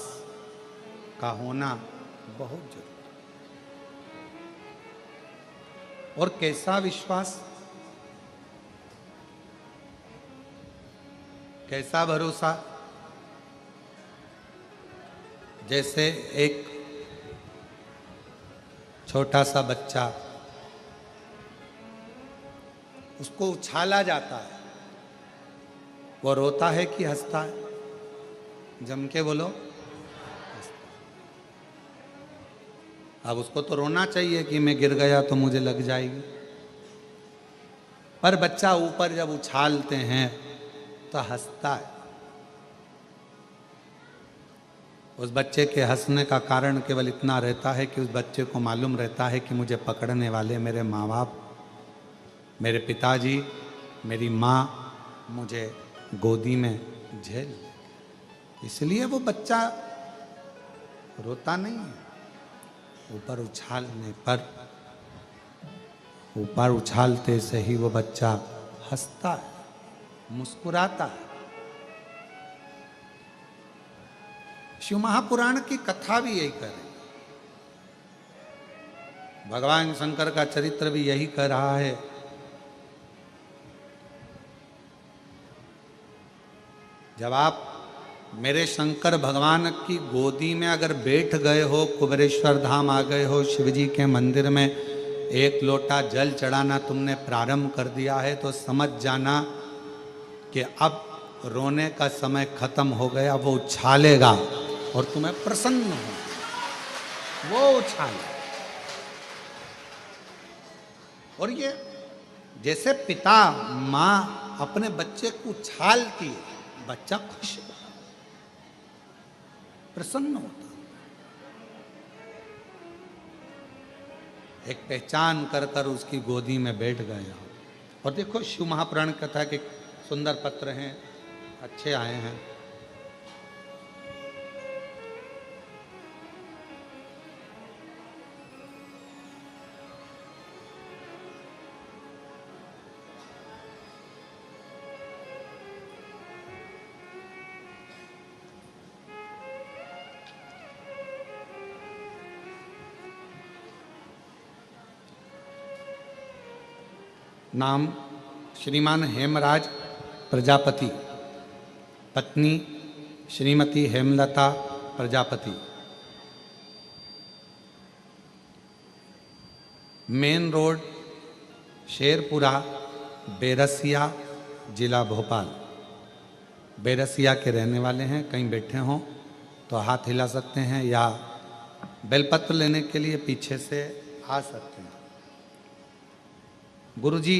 का होना बहुत जरूरी। और कैसा विश्वास, कैसा भरोसा? जैसे एक छोटा सा बच्चा, उसको उछाला जाता है, वो रोता है कि हंसता है? जम के बोलो। अब उसको तो रोना चाहिए कि मैं गिर गया तो मुझे लग जाएगी, पर बच्चा ऊपर जब उछालते हैं तो हंसता है। उस बच्चे के हंसने का कारण केवल इतना रहता है कि उस बच्चे को मालूम रहता है कि मुझे पकड़ने वाले मेरे माँ बाप, मेरे पिताजी, मेरी माँ मुझे गोदी में झेल, इसलिए वो बच्चा रोता नहीं है। ऊपर उछालने पर, ऊपर उछालते से ही वो बच्चा हंसता है, मुस्कुराता है। शिव महापुराण की कथा भी यही कर रही, भगवान शंकर का चरित्र भी यही कह रहा है। जब आप मेरे शंकर भगवान की गोदी में अगर बैठ गए हो, कुबेरेश्वर धाम आ गए हो, शिव जी के मंदिर में एक लोटा जल चढ़ाना तुमने प्रारंभ कर दिया है, तो समझ जाना कि अब रोने का समय खत्म हो गया। वो उछालेगा और तुम्हें प्रसन्न हो, वो उछाले। और ये जैसे पिता माँ अपने बच्चे को उछालती है, बच्चा खुश होता, प्रसन्न होता। एक पहचान कर कर उसकी गोदी में बैठ गया। और देखो शिव महापुराण कथा के सुंदर पत्र हैं, अच्छे आए हैं। नाम श्रीमान हेमराज प्रजापति, पत्नी श्रीमती हेमलता प्रजापति। मेन रोड शेरपुरा, बेरसिया, जिला भोपाल। बेरसिया के रहने वाले हैं। कहीं बैठे हों तो हाथ हिला सकते हैं या बेलपत्र लेने के लिए पीछे से आ सकते हैं। गुरुजी,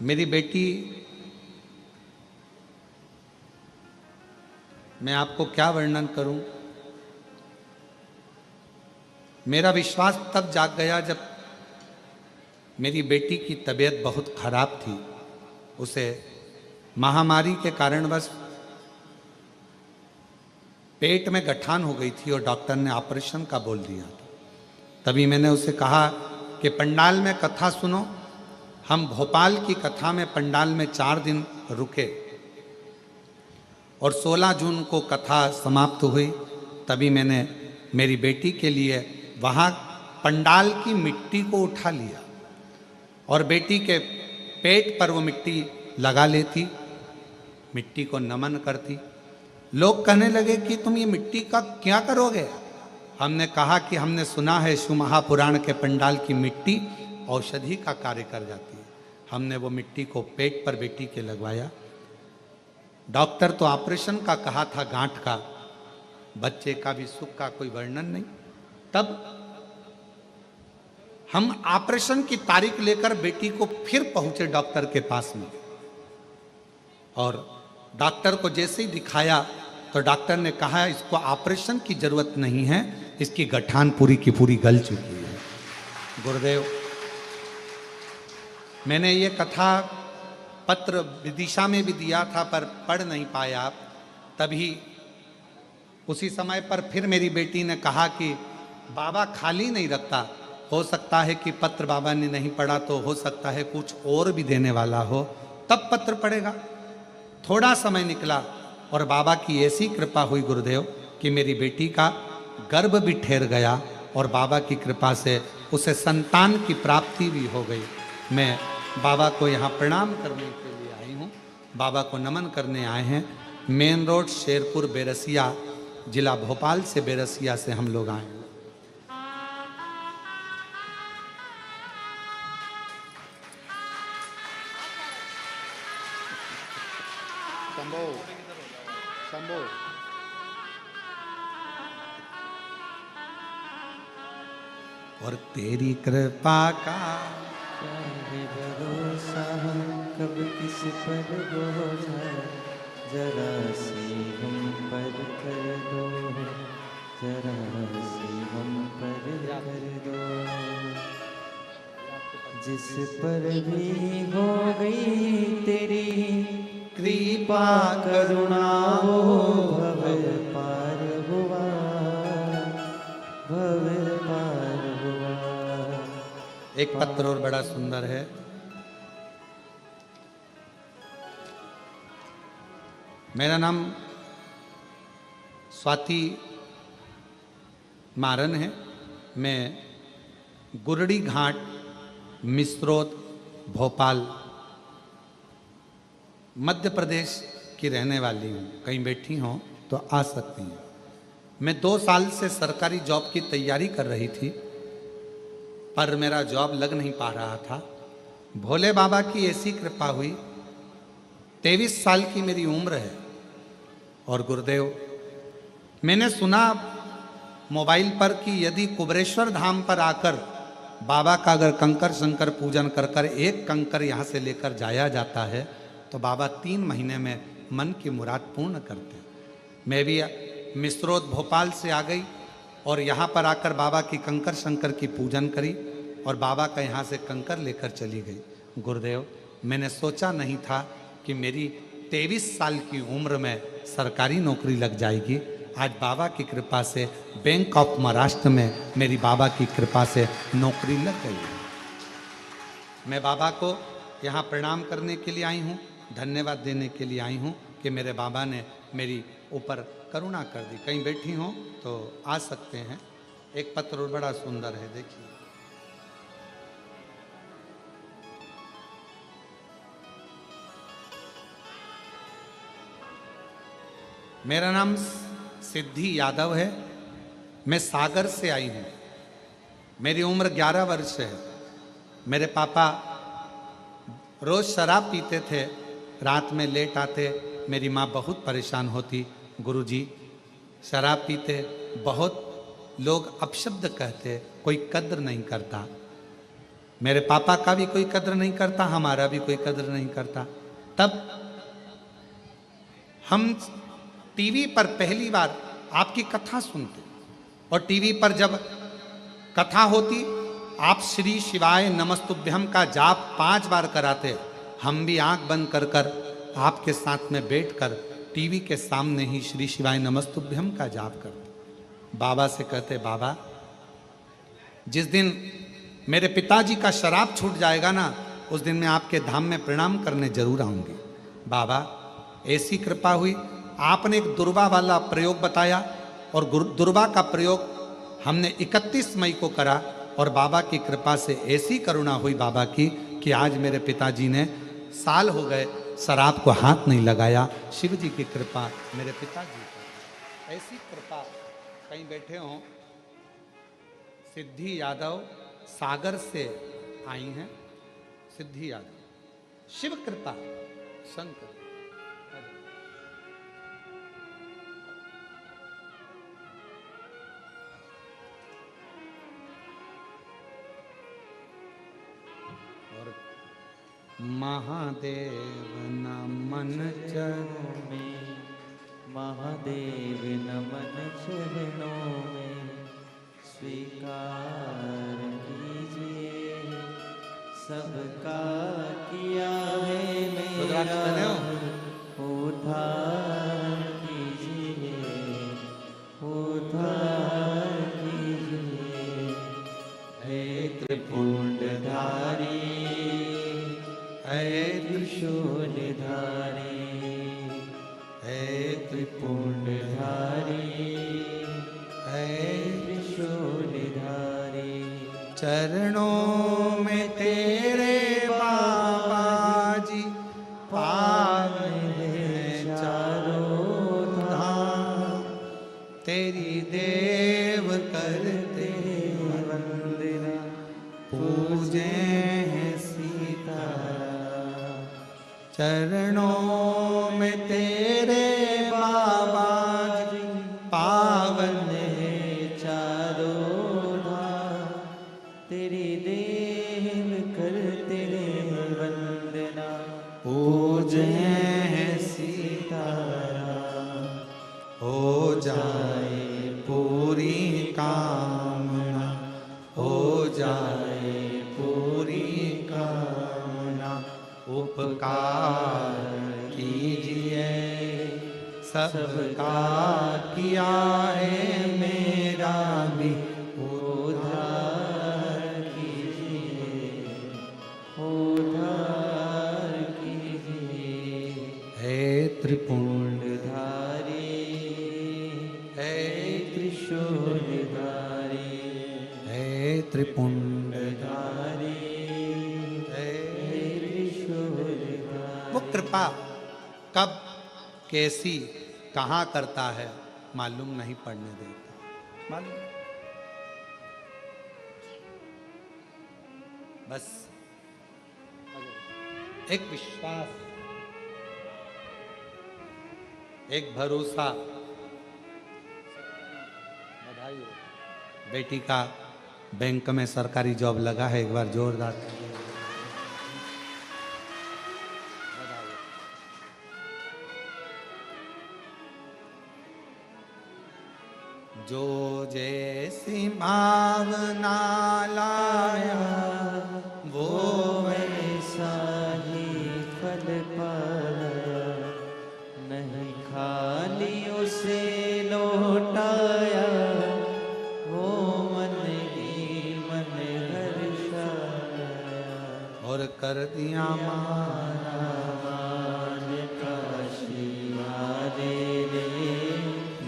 मेरी बेटी, मैं आपको क्या वर्णन करूं? मेरा विश्वास तब जाग गया जब मेरी बेटी की तबीयत बहुत खराब थी। उसे महामारी के कारणवश पेट में गठान हो गई थी और डॉक्टर ने ऑपरेशन का बोल दिया था। तभी मैंने उसे कहा कि पंडाल में कथा सुनो। हम भोपाल की कथा में पंडाल में 4 दिन रुके और 16 जून को कथा समाप्त हुई। तभी मैंने मेरी बेटी के लिए वहाँ पंडाल की मिट्टी को उठा लिया और बेटी के पेट पर वो मिट्टी लगा लेती, मिट्टी को नमन करती। लोग कहने लगे कि तुम ये मिट्टी का क्या करोगे? हमने कहा कि हमने सुना है शिव महापुराण के पंडाल की मिट्टी औषधि का कार्य कर जाती है। हमने वो मिट्टी को पेट पर बेटी के लगवाया। डॉक्टर तो ऑपरेशन का कहा था, गांठ का, बच्चे का भी सुख का कोई वर्णन नहीं। तब हम ऑपरेशन की तारीख लेकर बेटी को फिर पहुंचे डॉक्टर के पास में और डॉक्टर को जैसे ही दिखाया तो डॉक्टर ने कहा इसको ऑपरेशन की जरूरत नहीं है, इसकी गठान पूरी की पूरी गल चुकी है। गुरुदेव, मैंने ये कथा पत्र विदिशा में भी दिया था पर पढ़ नहीं पाया। तभी उसी समय पर फिर मेरी बेटी ने कहा कि बाबा खाली नहीं रखता, हो सकता है कि पत्र बाबा ने नहीं पढ़ा तो हो सकता है कुछ और भी देने वाला हो, तब पत्र पढ़ेगा। थोड़ा समय निकला और बाबा की ऐसी कृपा हुई गुरुदेव कि मेरी बेटी का गर्भ भी ठहर गया और बाबा की कृपा से उसे संतान की प्राप्ति भी हो गई। मैं बाबा को यहाँ प्रणाम करने के लिए आई हूँ, बाबा को नमन करने आए हैं। मेन रोड शेरपुर बेरसिया, जिला भोपाल से बेरसिया से हम लोग आए हैं। शंभो शंभो और तेरी कृपा का चाहे भरोसा हम कब किस पर बोझा, जरा सी हम पर कर दो, जरा सी हम पर कर दो। जिस पर भी हो गई तेरी कृपा करुणा, वो भव पार हुआ, भव पार हुआ। एक पत्र और बड़ा सुंदर है। मेरा नाम स्वाति मारन है। मैं गुरड़ी घाट, मिस्रोद, भोपाल, मध्य प्रदेश की रहने वाली हूँ। कहीं बैठी हो तो आ सकती हैं। मैं 2 साल से सरकारी जॉब की तैयारी कर रही थी पर मेरा जॉब लग नहीं पा रहा था। भोले बाबा की ऐसी कृपा हुई, 23 साल की मेरी उम्र है। और गुरुदेव, मैंने सुना मोबाइल पर कि यदि कुबरेश्वर धाम पर आकर बाबा का अगर कंकर शंकर पूजन कर कर एक कंकर यहाँ से लेकर जाया जाता है तो बाबा 3 महीने में मन की मुराद पूर्ण करते हैं। मैं भी मिस्रोद भोपाल से आ गई और यहाँ पर आकर बाबा की कंकर शंकर की पूजन करी और बाबा का यहाँ से कंकर लेकर चली गई। गुरुदेव, मैंने सोचा नहीं था कि मेरी 23 साल की उम्र में सरकारी नौकरी लग जाएगी। आज बाबा की कृपा से बैंक ऑफ महाराष्ट्र में मेरी बाबा की कृपा से नौकरी लग गई है। मैं बाबा को यहाँ प्रणाम करने के लिए आई हूँ, धन्यवाद देने के लिए आई हूँ कि मेरे बाबा ने मेरी ऊपर करुणा कर दी। कहीं बैठी हो तो आ सकते हैं। एक पत्र और बड़ा सुंदर है, देखिए। मेरा नाम सिद्धि यादव है। मैं सागर से आई हूँ। मेरी उम्र 11 वर्ष है। मेरे पापा रोज शराब पीते थे, रात में लेट आते। मेरी माँ बहुत परेशान होती, गुरुजी शराब पीते, बहुत लोग अपशब्द कहते, कोई कद्र नहीं करता। मेरे पापा का भी कोई कद्र नहीं करता, हमारा भी कोई कद्र नहीं करता। तब हम टीवी पर पहली बार आपकी कथा सुनते और टीवी पर जब कथा होती, आप श्री शिवाय नमस्तुभ्यम का जाप 5 बार कराते। हम भी आंख बंद कर कर आपके साथ में बैठकर टीवी के सामने ही श्री शिवाय नमस्तुभ्यम का जाप करते। बाबा से कहते, बाबा जिस दिन मेरे पिताजी का शराब छूट जाएगा ना, उस दिन मैं आपके धाम में प्रणाम करने जरूर आऊंगी। बाबा ऐसी कृपा हुई, आपने एक दुर्वा वाला प्रयोग बताया और दुर्वा का प्रयोग हमने 31 मई को करा और बाबा की कृपा से ऐसी करुणा हुई बाबा की कि आज मेरे पिताजी ने साल हो गए शराब को हाथ नहीं लगाया। शिव जी की कृपा मेरे पिताजी पर, ऐसी कृपा। कहीं बैठे हों, सिद्धि यादव सागर से आई हैं। सिद्धि यादव, शिव कृपा, शंकर। महादेव नमो नमन चरणों में महादेव नमन चरणों में स्वीकार कीजिए सबका किया है रुद्राक्ष पहने मेरा हो? उद्धार कीजिए उद्धार कीजिए हे त्रिपुंडधारी हे त्रिशूलधारी हे त्रिपुंडधारी हे त्रिशूलधारी चरणों में तेरे बाबा जी पावन है चारों धाम, तेरी देव करते वंदना पूजे हैं सीताराम। चरणों में तेरे बाबा जी पावन है चारों धाम, तेरी देव करते वंदना पूजे है सीताराम। हो जाए पूरी कामना, हो जाए पूरी कामना, उपकार कीजिए सबका किया है मेरा भी उद्धार कीजिए उद्धार कीजिए हे त्रिपुंड धारी हे त्रिशूलधारी हे त्रिपुंड धारी हे त्रिशूलधारी। वो कृपा कब कैसी कहाँ करता है मालूम नहीं पड़ने देता, मालूम नहीं। बस एक विश्वास, एक भरोसा। बधाई हो, बेटी का बैंक में सरकारी जॉब लगा है, एक बार जोरदार ताली। जो जैसी भावना लाया वो वैसा ही फल पाया, नहीं खाली उसे लौटाया, वो मन ही मन हर्षाया। और कर दिया माना मान काशी वाले ने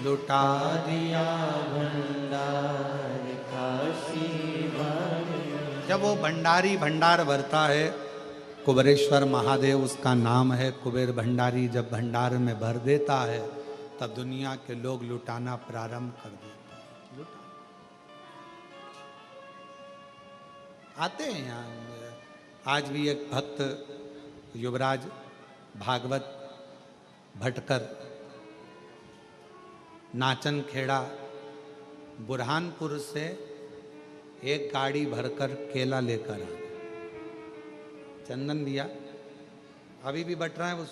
लुटा दिया। भंडार काशी वाले। जब वो भंडारी भंडार भरता है, कुबेरेश्वर महादेव उसका नाम है, कुबेर भंडारी जब भंडार में भर देता है तब दुनिया के लोग लुटाना प्रारंभ कर देते हैं। लुटा आते हैं यहाँ। आज भी एक भक्त युवराज भागवत भटकर नाचन खेड़ा बुरहानपुर से एक गाड़ी भरकर केला लेकर आ गए। चंदन दिया अभी भी बट रहे हैं, वो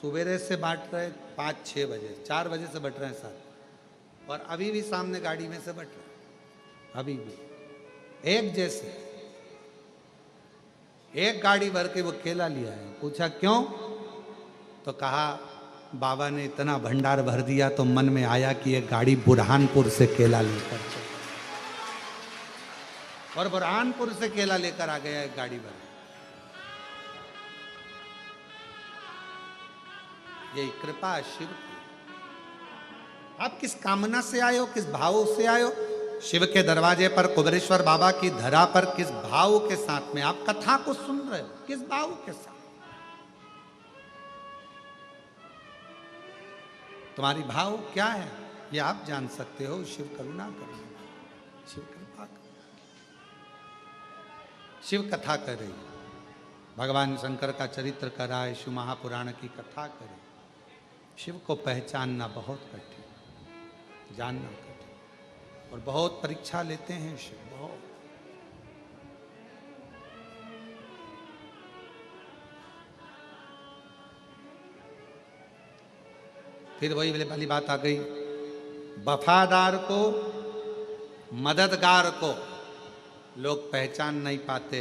सुबेरे से बांट रहे 5-6 बजे, 4 बजे से बट रहे हैं साथ, और अभी भी सामने गाड़ी में से बट रहे हैं। अभी भी एक जैसे एक गाड़ी भर के वो केला लिया है। पूछा क्यों, तो कहा बाबा ने इतना भंडार भर दिया तो मन में आया कि एक गाड़ी बुरहानपुर से केला लेकर चले, और बुरहानपुर से केला लेकर आ गया एक गाड़ी भर। यही कृपा शिव की। आप किस कामना से आए हो, किस भाव से आए हो, शिव के दरवाजे पर कुबेरेश्वर बाबा की धरा पर किस भाव के साथ में आप कथा को सुन रहे हो, किस भाव के साथ। तुम्हारी भाव क्या है ये आप जान सकते हो। शिव करुणा करें, शिव कृपा करें। शिव कथा कर रही, भगवान शंकर का चरित्र कर रहा है, शिव महापुराण की कथा करे। शिव को पहचानना बहुत कठिन, जानना कठिन, और बहुत परीक्षा लेते हैं शिव, बहुत। फिर वही वाली बात आ गई, वफादार को, मददगार को लोग पहचान नहीं पाते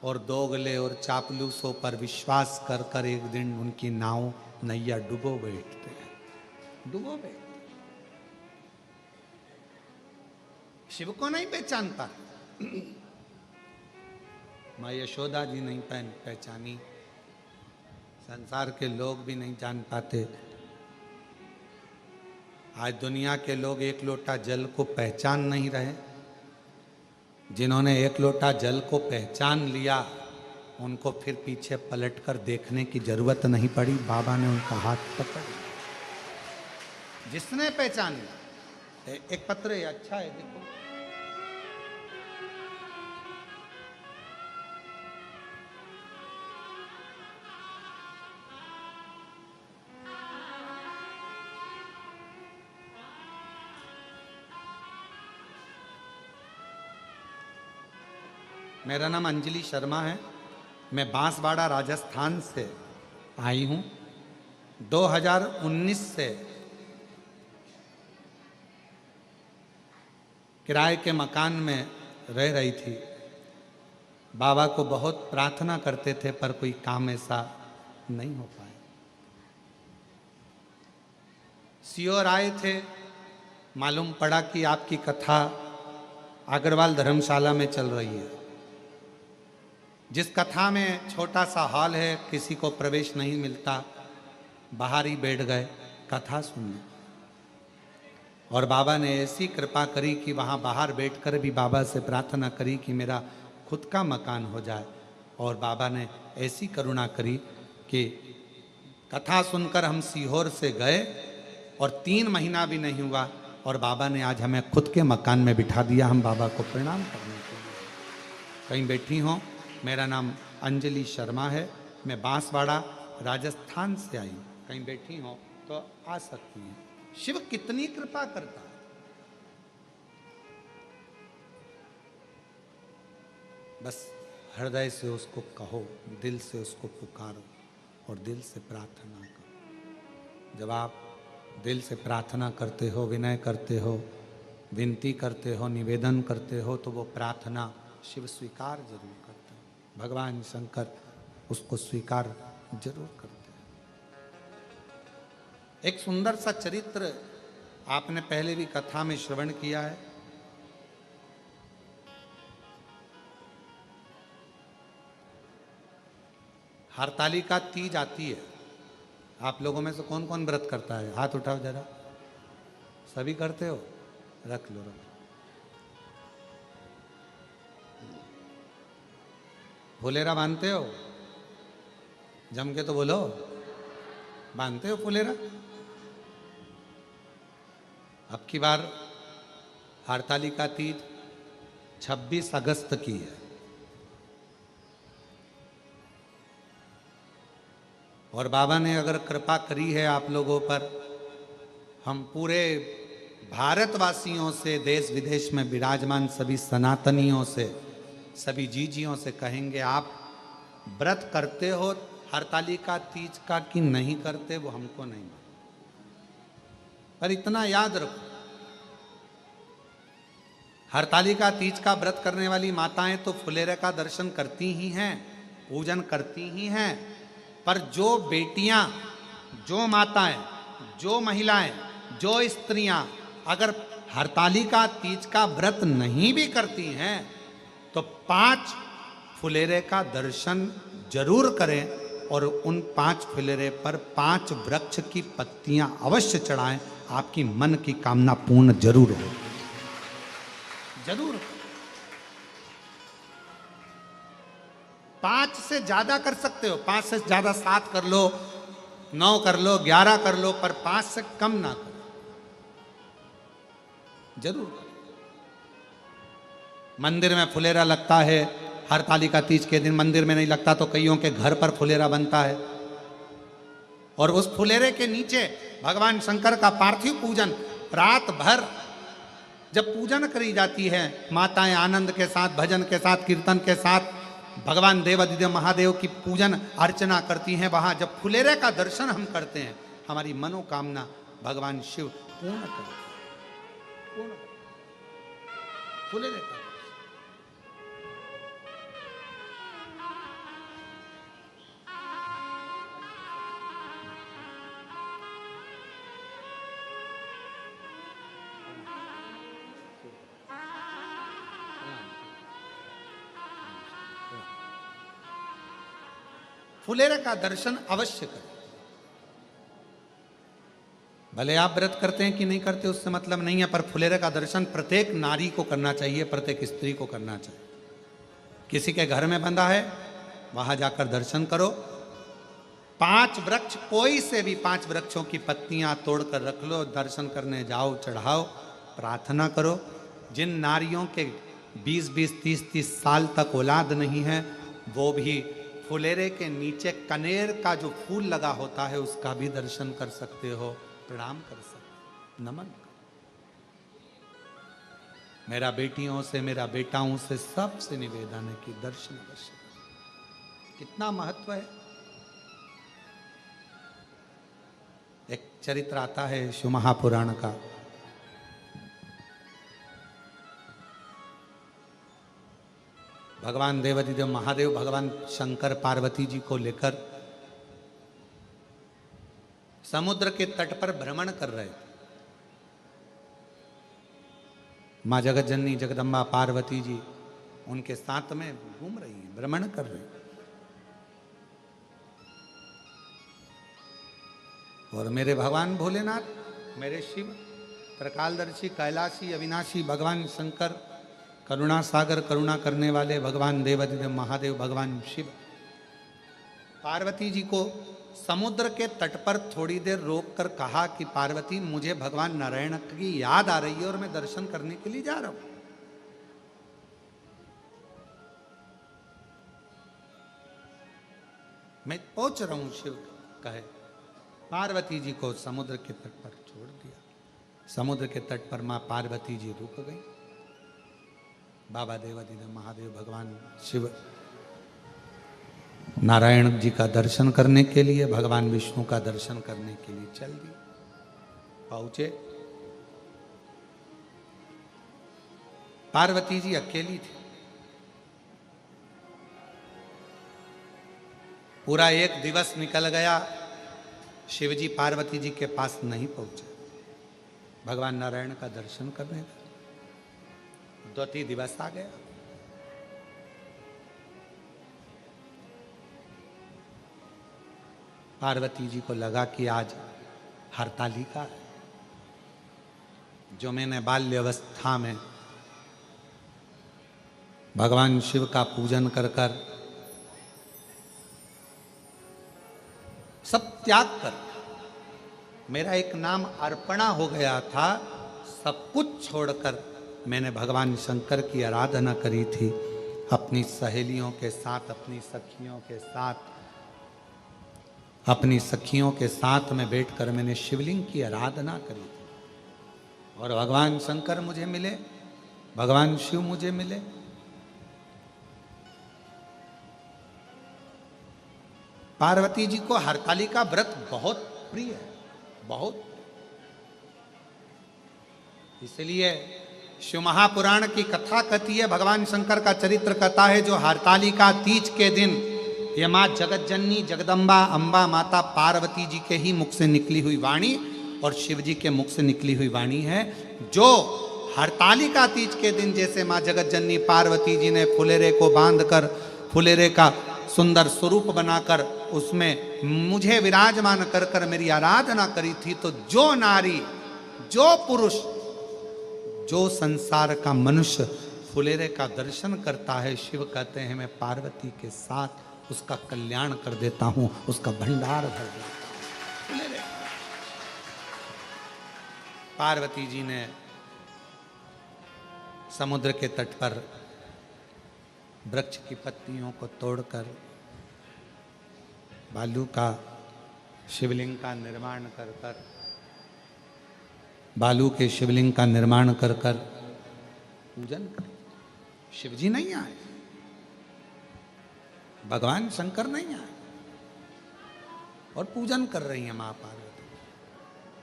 और दोगले और चापलूसों पर विश्वास कर कर एक दिन उनकी नाव नैया डुबो बैठते हैं, डुबो बैठते। शिव को नहीं पहचान पाते, माँ यशोदा जी नहीं पहचानी, संसार के लोग भी नहीं जान पाते। आज दुनिया के लोग एक लोटा जल को पहचान नहीं रहे। जिन्होंने एक लोटा जल को पहचान लिया उनको फिर पीछे पलटकर देखने की जरूरत नहीं पड़ी, बाबा ने उनका हाथ पकड़ लिया। जिसने पहचान लिया, एक पत्र है, अच्छा है, देखो, मेरा नाम अंजलि शर्मा है, मैं बांसवाड़ा राजस्थान से आई हूँ। 2019 से किराए के मकान में रह रही थी। बाबा को बहुत प्रार्थना करते थे पर कोई काम ऐसा नहीं हो पाया। सियोर आए थे, मालूम पड़ा कि आपकी कथा अग्रवाल धर्मशाला में चल रही है। जिस कथा में छोटा सा हॉल है, किसी को प्रवेश नहीं मिलता, बाहर ही बैठ गए कथा सुनने। और बाबा ने ऐसी कृपा करी कि वहाँ बाहर बैठकर भी बाबा से प्रार्थना करी कि मेरा खुद का मकान हो जाए। और बाबा ने ऐसी करुणा करी कि कथा सुनकर हम सीहोर से गए और 3 महीना भी नहीं हुआ और बाबा ने आज हमें खुद के मकान में बिठा दिया, हम बाबा को प्रणाम करने के लिए। कहीं बैठी हों, मेरा नाम अंजलि शर्मा है, मैं बांसवाड़ा राजस्थान से आई हूँ। कहीं बैठी हो तो आ सकती हैं। शिव कितनी कृपा करता है। बस हृदय से उसको कहो, दिल से उसको पुकारो और दिल से प्रार्थना करो। जब आप दिल से प्रार्थना करते हो, विनय करते हो, विनती करते हो, निवेदन करते हो, तो वो प्रार्थना शिव स्वीकार जरूर करते हैं। भगवान शंकर उसको स्वीकार जरूर करते हैं। एक सुंदर सा चरित्र आपने पहले भी कथा में श्रवण किया है। हरतालिका तीज आती है। आप लोगों में से कौन कौन व्रत करता है? हाथ उठाओ जरा। सभी करते हो? रख लो, रख लो। फुलेरा बांधते हो? जम के तो बोलो, बांधते हो फुलेरा? अब की बार हरतालिका तीज 26 अगस्त की है और बाबा ने अगर कृपा करी है आप लोगों पर, हम पूरे भारतवासियों से, देश विदेश में विराजमान सभी सनातनियों से, सभी जीजियों से कहेंगे, आप व्रत करते हो हरतालिका तीज का कि नहीं करते, वो हमको नहीं मालूम, पर इतना याद रखो, हरतालिका तीज का व्रत करने वाली माताएं तो फुलेरे का दर्शन करती ही हैं, पूजन करती ही हैं, पर जो बेटियां, जो माताएं, जो महिलाएं, जो स्त्रियां अगर हरतालिका तीज का व्रत नहीं भी करती हैं तो 5 फुलेरे का दर्शन जरूर करें और उन 5 फुलेरे पर 5 वृक्ष की पत्तियां अवश्य चढ़ाएं। आपकी मन की कामना पूर्ण जरूर हो, जरूर। 5 से ज्यादा कर सकते हो, 5 से ज्यादा 7 कर लो, 9 कर लो, 11 कर लो, पर 5 से कम ना करो, जरूर। मंदिर में फुलेरा लगता है, हरतालिका तीज के दिन मंदिर में नहीं लगता तो कईयों के घर पर फुलेरा बनता है और उस फुलेरे के नीचे भगवान शंकर का पार्थिव पूजन रात भर जब पूजन करी जाती है, माताएं आनंद के साथ, भजन के साथ, कीर्तन के साथ भगवान देवादिदेव महादेव की पूजन अर्चना करती हैं। वहां जब फुलेरे का दर्शन हम करते हैं, हमारी मनोकामना भगवान शिव पूर्ण करें, पूर्ण करें। फुलेरे का फुलेरे का दर्शन अवश्य करें। भले आप व्रत करते हैं कि नहीं करते उससे मतलब नहीं है, पर फुलेरे का दर्शन प्रत्येक नारी को करना चाहिए, प्रत्येक स्त्री को करना चाहिए। किसी के घर में बंधा है वहां जाकर दर्शन करो। 5 वृक्ष, कोई से भी 5 वृक्षों की पत्तियां तोड़कर रख लो, दर्शन करने जाओ, चढ़ाओ, प्रार्थना करो। जिन नारियों के 20-20, 30-30 साल तक औलाद नहीं है, वो भी फुलेरे के नीचे कनेर का जो फूल लगा होता है उसका भी दर्शन कर सकते हो, प्रणाम कर सकते, नमन कर। मेरा बेटियों से, मेरा बेटाओं से, सबसे निवेदन है कि दर्शन अवश्य करें। कितना महत्व है। एक चरित्र आता है शिव महापुराण का। भगवान देवाधिदेव महादेव भगवान शंकर पार्वती जी को लेकर समुद्र के तट पर भ्रमण कर रहे थे। मां जगत जननी जगदम्बा पार्वती जी उनके साथ में घूम रही हैं, भ्रमण कर रही हैं। और मेरे भगवान भोलेनाथ, मेरे शिव, त्रिकालदर्शी, कैलाशी, अविनाशी भगवान शंकर, करुणा सागर, करुणा करने वाले भगवान देवाधिदेव महादेव भगवान शिव पार्वती जी को समुद्र के तट पर थोड़ी देर रोककर कहा कि पार्वती, मुझे भगवान नारायण की याद आ रही है और मैं दर्शन करने के लिए जा रहा हूं। मैं पहुंच रहा हूं, शिव कहे। पार्वती जी को समुद्र के तट पर छोड़ दिया। समुद्र के तट पर मां पार्वती जी रुक गई। बाबा देवाधिदेव महादेव भगवान शिव नारायण जी का दर्शन करने के लिए, भगवान विष्णु का दर्शन करने के लिए चल दिए। पहुंचे, पार्वती जी अकेली थी। पूरा एक दिवस निकल गया, शिवजी पार्वती जी के पास नहीं पहुंचे भगवान नारायण का दर्शन करने का। 2 दिवस आ गया। पार्वती जी को लगा कि आज हरतालिका है, जो मैंने बाल्यावस्था में भगवान शिव का पूजन कर कर सब त्याग कर, मेरा एक नाम अर्पणा हो गया था, सब कुछ छोड़कर मैंने भगवान शंकर की आराधना करी थी। अपनी सहेलियों के साथ, अपनी सखियों के साथ, अपनी सखियों के साथ में बैठकर मैंने शिवलिंग की आराधना करी थी। और भगवान शंकर मुझे मिले, भगवान शिव मुझे मिले। पार्वती जी को हरतालिका व्रत बहुत प्रिय है, बहुत। इसलिए शिव महापुराण की कथा कहती है, भगवान शंकर का चरित्र कहता है, जो हरतालिका तीज के दिन ये माँ जगत जननी जगदम्बा अम्बा माता पार्वती जी के ही मुख से निकली हुई वाणी और शिव जी के मुख से निकली हुई वाणी है। जो हरतालिका तीज के दिन जैसे माँ जगत जननी पार्वती जी ने फुलेरे को बांधकर, फुलेरे का सुंदर स्वरूप बनाकर उसमें मुझे विराजमान कर कर मेरी आराधना करी थी, तो जो नारी, जो पुरुष, जो संसार का मनुष्य फुलेरे का दर्शन करता है, शिव कहते हैं मैं पार्वती के साथ उसका कल्याण कर देता हूं, उसका भंडार भर देता हूं। पार्वती जी ने समुद्र के तट पर वृक्ष की पत्तियों को तोड़कर बालू का शिवलिंग का निर्माण कर कर, बालू के शिवलिंग का निर्माण कर कर पूजन कर। शिवजी नहीं आए, भगवान शंकर नहीं आए, और पूजन कर रही हैं मां पार्वती।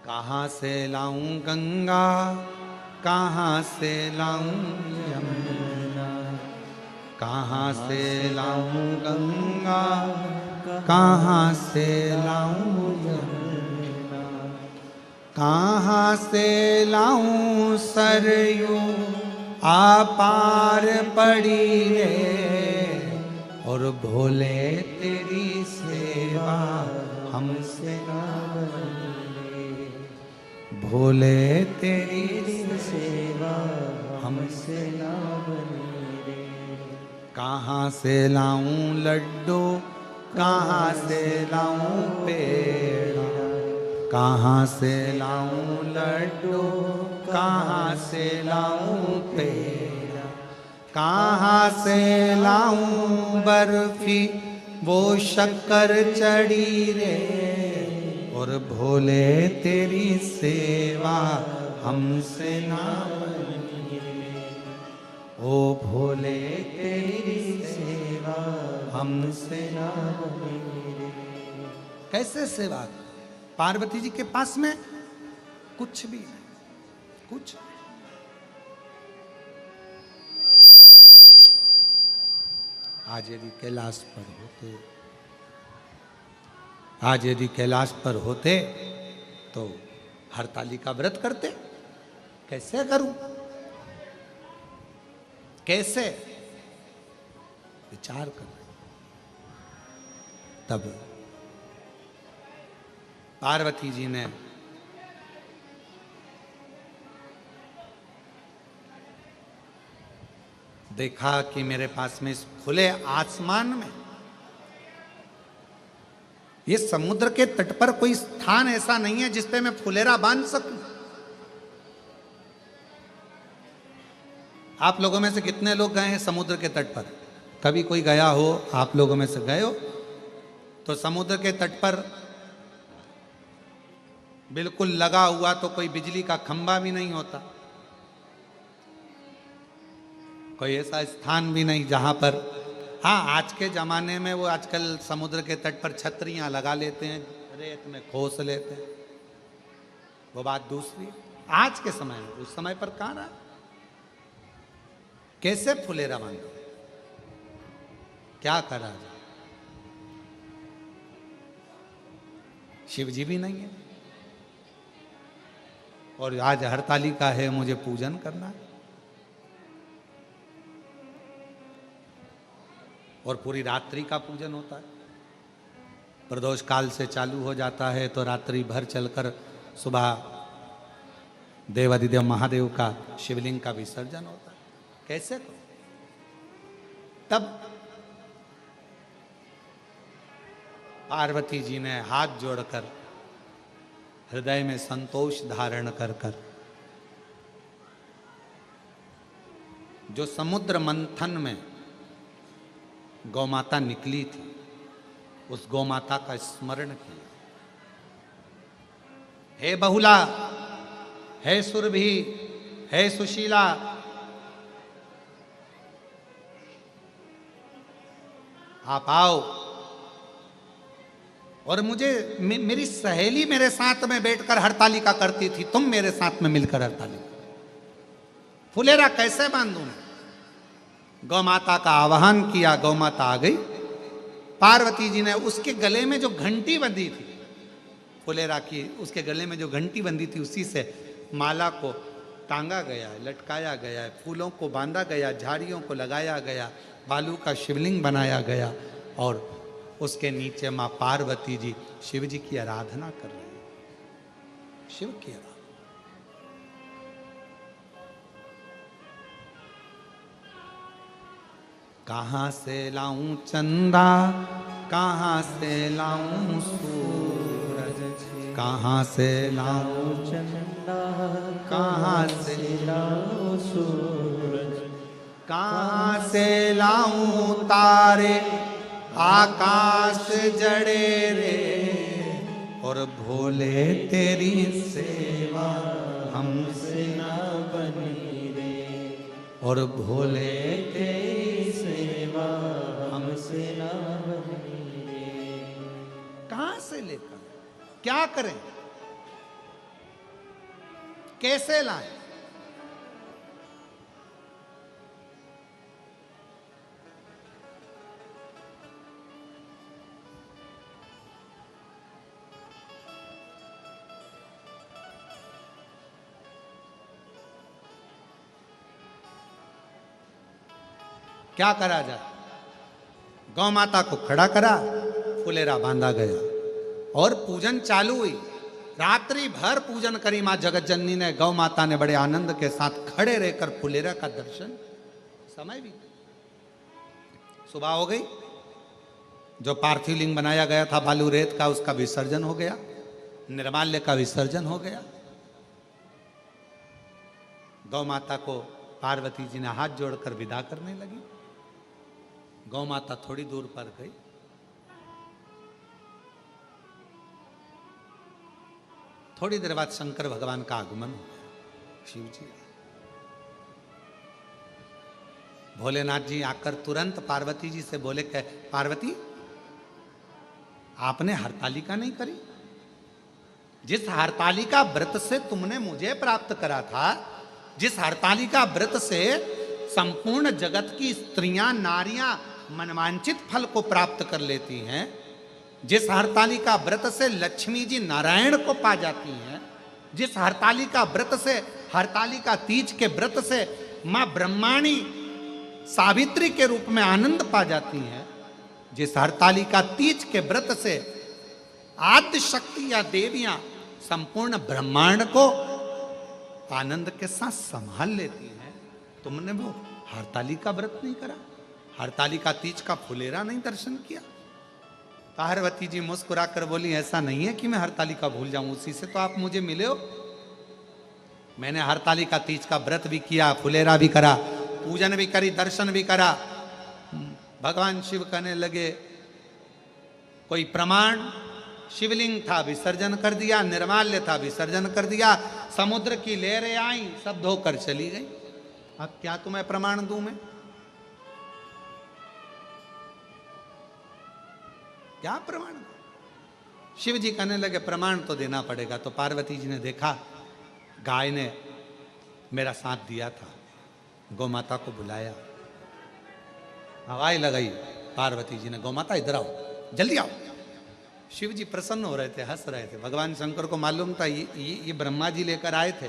कहाँ से लाऊं गंगा, कहाँ से लाऊं यमुना, कहाँ से लाऊं गंगा, कहाँ से लाऊं यमुना, कहाँ से लाऊं सरयू आपार पड़ी रे, और भोले तेरी सेवा हमसे ना बनी, भोले तेरी सेवा हमसे ना बनी रे। कहाँ से लाऊं लड्डू, कहाँ से लाऊं पेड़ा, कहाँ से लाऊं लड्डू, कहाँ से लाऊं पेड़ा, कहाँ से लाऊं बर्फी वो शक्कर चढ़ी रे, और भोले तेरी सेवा हमसे ना बनी रे, ओ भोले तेरी सेवा हमसे ना बनी रे। कैसे सेवा? पार्वती जी के पास में कुछ भी नहीं, कुछ। आज यदि कैलाश पर होते, आज यदि कैलाश पर होते तो हरताली का व्रत करते। कैसे करूं, कैसे विचार कर। तब पार्वती जी ने देखा कि मेरे पास में इस खुले आसमान में, ये समुद्र के तट पर कोई स्थान ऐसा नहीं है जिस पे मैं फुलेरा बांध सकूं। आप लोगों में से कितने लोग गए हैं समुद्र के तट पर? कभी कोई गया हो, आप लोगों में से गए हो तो समुद्र के तट पर बिल्कुल लगा हुआ तो कोई बिजली का खंभा भी नहीं होता, कोई ऐसा स्थान भी नहीं जहां पर, हाँ आज के ज़माने में वो आजकल समुद्र के तट पर छतरियां लगा लेते हैं, रेत में खोस लेते हैं, वो बात दूसरी। आज के समय में, उस समय पर कहाँ रहा? कैसे फुलेरा बांधो, क्या करा जाए? शिव जी भी नहीं है और आज हरतालिका है, मुझे पूजन करना है और पूरी रात्रि का पूजन होता है। प्रदोष काल से चालू हो जाता है तो रात्रि भर चलकर सुबह देवादिदेव महादेव का शिवलिंग का विसर्जन होता है। कैसे करो? तब पार्वती जी ने हाथ जोड़कर हृदय में संतोष धारण कर कर जो समुद्र मंथन में गौमाता निकली थी, उस गौमाता का स्मरण किया। हे बहुला, हे सुरभि, हे सुशीला, आप आओ और मुझे मेरी सहेली मेरे साथ में बैठकर हरतालिका करती थी, तुम मेरे साथ में मिलकर हरतालिका। फुलेरा कैसे बांधूं? गौ माता का आवाहन किया, गौ माता आ गई। पार्वती जी ने उसके गले में जो घंटी बंधी थी फुलेरा की, उसके गले में जो घंटी बंधी थी उसी से माला को टांगा गया, लटकाया गया, फूलों को बांधा गया, झाड़ियों को लगाया गया, बालू का शिवलिंग बनाया गया और उसके नीचे मां पार्वती जी शिव जी की आराधना कर रहे हैं। शिव की आराधना। कहाँ से लाऊं चंदा, कहाँ से लाऊं सूरज, कहाँ से लाऊं चंदा, कहाँ से लाऊं सूरज, कहाँ से लाऊं तारे आकाश जड़े रे, और भोले तेरी सेवा हमसे ना बनी रे, और भोले तेरी सेवा हमसे ना बनी रे। कहाँ से लेकर क्या करें? कैसे लाएं? क्या करा जाए? गौ माता को खड़ा करा, फुलेरा बांधा गया और पूजन चालू हुई। रात्रि भर पूजन करी मां जगत जननी ने। गौ माता ने बड़े आनंद के साथ खड़े रहकर फुलेरा का दर्शन। समय भी सुबह हो गई। जो पार्थिव लिंग बनाया गया था बालू रेत का, उसका विसर्जन हो गया, निर्माल्य का विसर्जन हो गया। गौ माता को पार्वती जी ने हाथ जोड़कर विदा करने लगी। गौ माता थोड़ी दूर पर गई। थोड़ी देर बाद शंकर भगवान का आगमन हो गया। शिव जी, भोलेनाथ जी आकर तुरंत पार्वती जी से बोले, कह पार्वती, आपने हरतालिका नहीं करी? जिस हरतालिका व्रत से तुमने मुझे प्राप्त करा था, जिस हरतालिका व्रत से संपूर्ण जगत की स्त्रियां नारियां मनवांचित फल को प्राप्त कर लेती हैं, जिस हरतालिका व्रत से लक्ष्मी जी नारायण को पा जाती हैं, जिस हरतालिका व्रत से, हरतालिका तीज के व्रत से मां ब्रह्माणी सावित्री के रूप में आनंद पा जाती हैं, जिस हरतालिका तीज के व्रत से आद्य शक्ति या देवियां संपूर्ण ब्रह्मांड को आनंद के साथ संभाल लेती हैं, तुमने वो हरतालिका व्रत नहीं करा? हरतालिका तीज का फुलेरा नहीं दर्शन किया? पार्वती जी मुस्कुराकर बोली, ऐसा नहीं है कि मैं हरतालिका भूल जाऊं, उसी से तो आप मुझे मिले हो। मैंने हरतालिका तीज का व्रत भी किया, फुलेरा भी करा, पूजन भी करी, दर्शन भी करा। भगवान शिव कहने लगे, कोई प्रमाण? शिवलिंग था, विसर्जन कर दिया, निर्माल्य था, विसर्जन कर दिया, समुद्र की लहरें आई, सब धोकर चली गई। अब क्या तुम्हें प्रमाण दूं मैं? क्या प्रमाण? शिव जी कहने लगे, प्रमाण तो देना पड़ेगा। तो पार्वती जी ने देखा, गाय ने मेरा साथ दिया था। गौ माता को बुलाया, हवाई लगाई। पार्वती जी ने, गौ माता इधर आओ, जल्दी आओ। शिव जी प्रसन्न हो रहे थे, हंस रहे थे। भगवान शंकर को मालूम था ये ब्रह्मा जी लेकर आए थे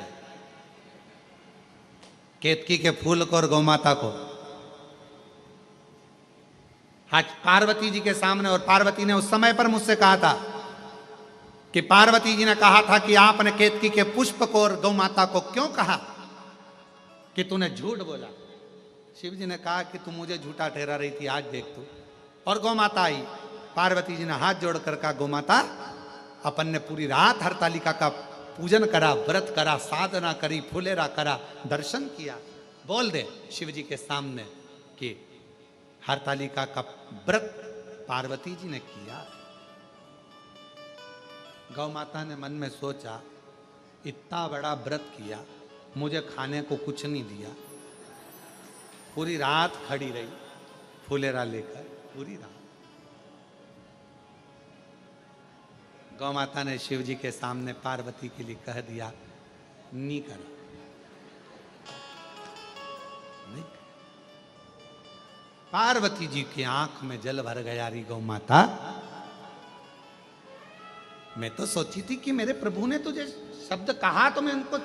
केतकी के फूल को और गौ माता को। आज पार्वती जी के सामने, और पार्वती ने उस समय पर मुझसे कहा था कि पार्वती जी ने कहा था कि आपने केतकी के पुष्प को और गौ माता को क्यों कहा कि तूने झूठ बोला? शिव जी ने कहा कि तू मुझे झूठा ठहरा रही थी, आज देख तू। और गौ माता आई। पार्वती जी ने हाथ जोड़कर कहा, गौ माता, अपन ने पूरी रात हरतालिका का पूजन करा, व्रत करा, साधना करी, फुलेरा करा, दर्शन किया। बोल दे शिव जी के सामने कि हरतालिका का व्रत पार्वती जी ने किया। गौ माता ने मन में सोचा, इतना बड़ा व्रत किया, मुझे खाने को कुछ नहीं दिया। पूरी रात खड़ी रही फुलेरा लेकर, पूरी रात। गौ माता ने शिव जी के सामने पार्वती के लिए कह दिया, नहीं करा, नहीं। पार्वती जी की आंख में जल भर गया। री गौ माता, मैं तो सोची थी कि मेरे प्रभु ने तुझे शब्द कहा तो मैं उनको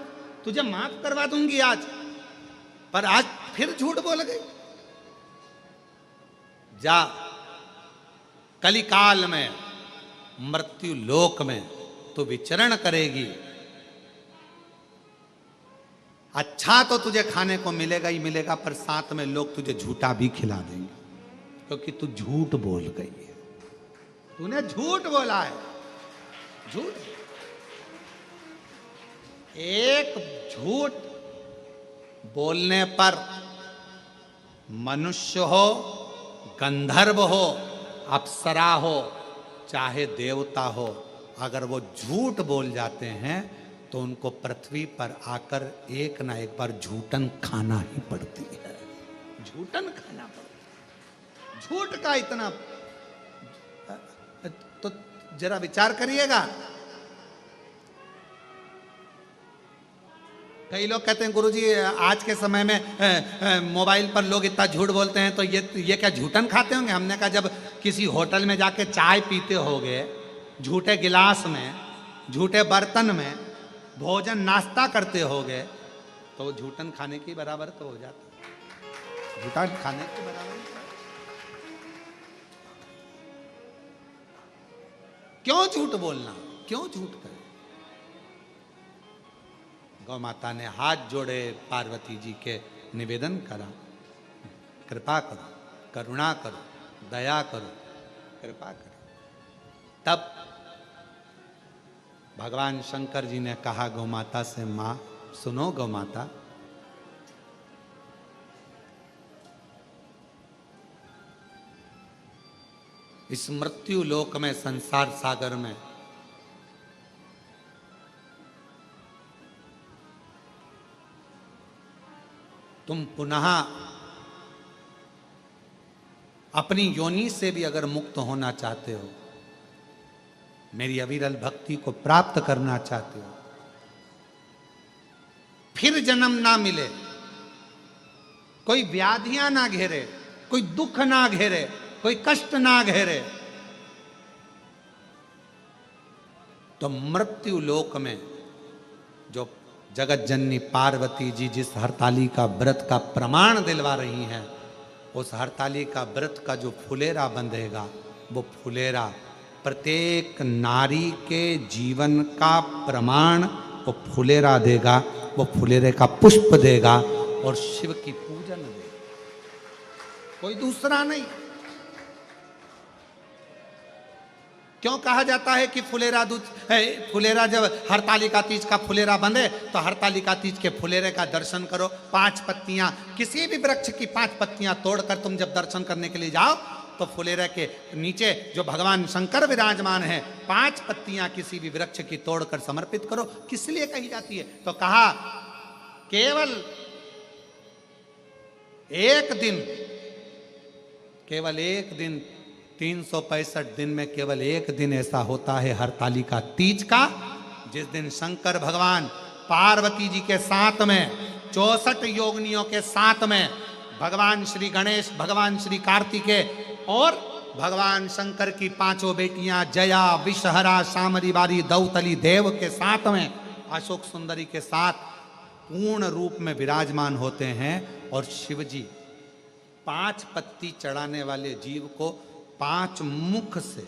तुझे माफ करवा दूंगी आज, पर आज फिर झूठ बोल गई। जा, कलिकाल में, मृत्यु लोक में तो विचरण करेगी। अच्छा तो तुझे खाने को मिलेगा ही मिलेगा, पर साथ में लोग तुझे झूठा भी खिला देंगे, क्योंकि तू झूठ बोल गई है। तूने झूठ बोला है, झूठ। एक झूठ बोलने पर मनुष्य हो, गंधर्व हो, अप्सरा हो, चाहे देवता हो, अगर वो झूठ बोल जाते हैं तो उनको पृथ्वी पर आकर एक ना एक बार झूठन खाना ही पड़ती है। झूठन खाना पड़ता है। झूठ का इतना, तो जरा विचार करिएगा। कई लोग कहते हैं गुरुजी आज के समय में मोबाइल पर लोग इतना झूठ बोलते हैं तो ये क्या झूठन खाते होंगे। हमने कहा जब किसी होटल में जाके चाय पीते होगे झूठे गिलास में झूठे बर्तन में भोजन नाश्ता करते होगे तो वो झूठन खाने के बराबर तो हो जाता। झूठन खाने के बराबर क्यों झूठ बोलना, क्यों झूठ करें। गौ माता ने हाथ जोड़े पार्वती जी के निवेदन करा, कृपा करो, करुणा करो, दया करो, कृपा करो। तब भगवान शंकर जी ने कहा गौ माता से, मां सुनो गौ माता, इस मृत्यु लोक में संसार सागर में तुम पुनः अपनी योनि से भी अगर मुक्त होना चाहते हो, मेरी अविरल भक्ति को प्राप्त करना चाहते हो, फिर जन्म ना मिले, कोई व्याधियां ना घेरे, कोई दुख ना घेरे, कोई कष्ट ना घेरे, तो मृत्यु लोक में जो जगत जननी पार्वती जी जिस हरताली का व्रत का प्रमाण दिलवा रही हैं, उस हरताली का व्रत का जो फुलेरा बंधेगा, वो फुलेरा प्रत्येक नारी के जीवन का प्रमाण वो फुलेरा देगा, वो फुलेरे का पुष्प देगा और शिव की पूजन देगा, कोई दूसरा नहीं। क्यों कहा जाता है कि फुलेरा दूध फुलेरा, जब हरतालिका तीज का फुलेरा बंधे तो हरतालिका तीज के फुलेरे का दर्शन करो। 5 पत्तियां, किसी भी वृक्ष की 5 पत्तियां तोड़कर तुम जब दर्शन करने के लिए जाओ तो फुलेरे के नीचे जो भगवान शंकर विराजमान है, 5 पत्तियां किसी भी वृक्ष की तोड़कर समर्पित करो। किस लिए कही जाती है? तो कहा केवल एक दिन 365 दिन में केवल एक दिन ऐसा होता है हरतालिका तीज का, जिस दिन शंकर भगवान पार्वती जी के साथ में 64 योगिनियों के साथ में भगवान श्री गणेश, भगवान श्री कार्तिकेय और भगवान शंकर की 5 बेटियां जया, विषहरा, शामरी बारी, दौतली देव के साथ में अशोक सुंदरी के साथ पूर्ण रूप में विराजमान होते हैं। और शिव जी 5 पत्ती चढ़ाने वाले जीव को 5 मुख से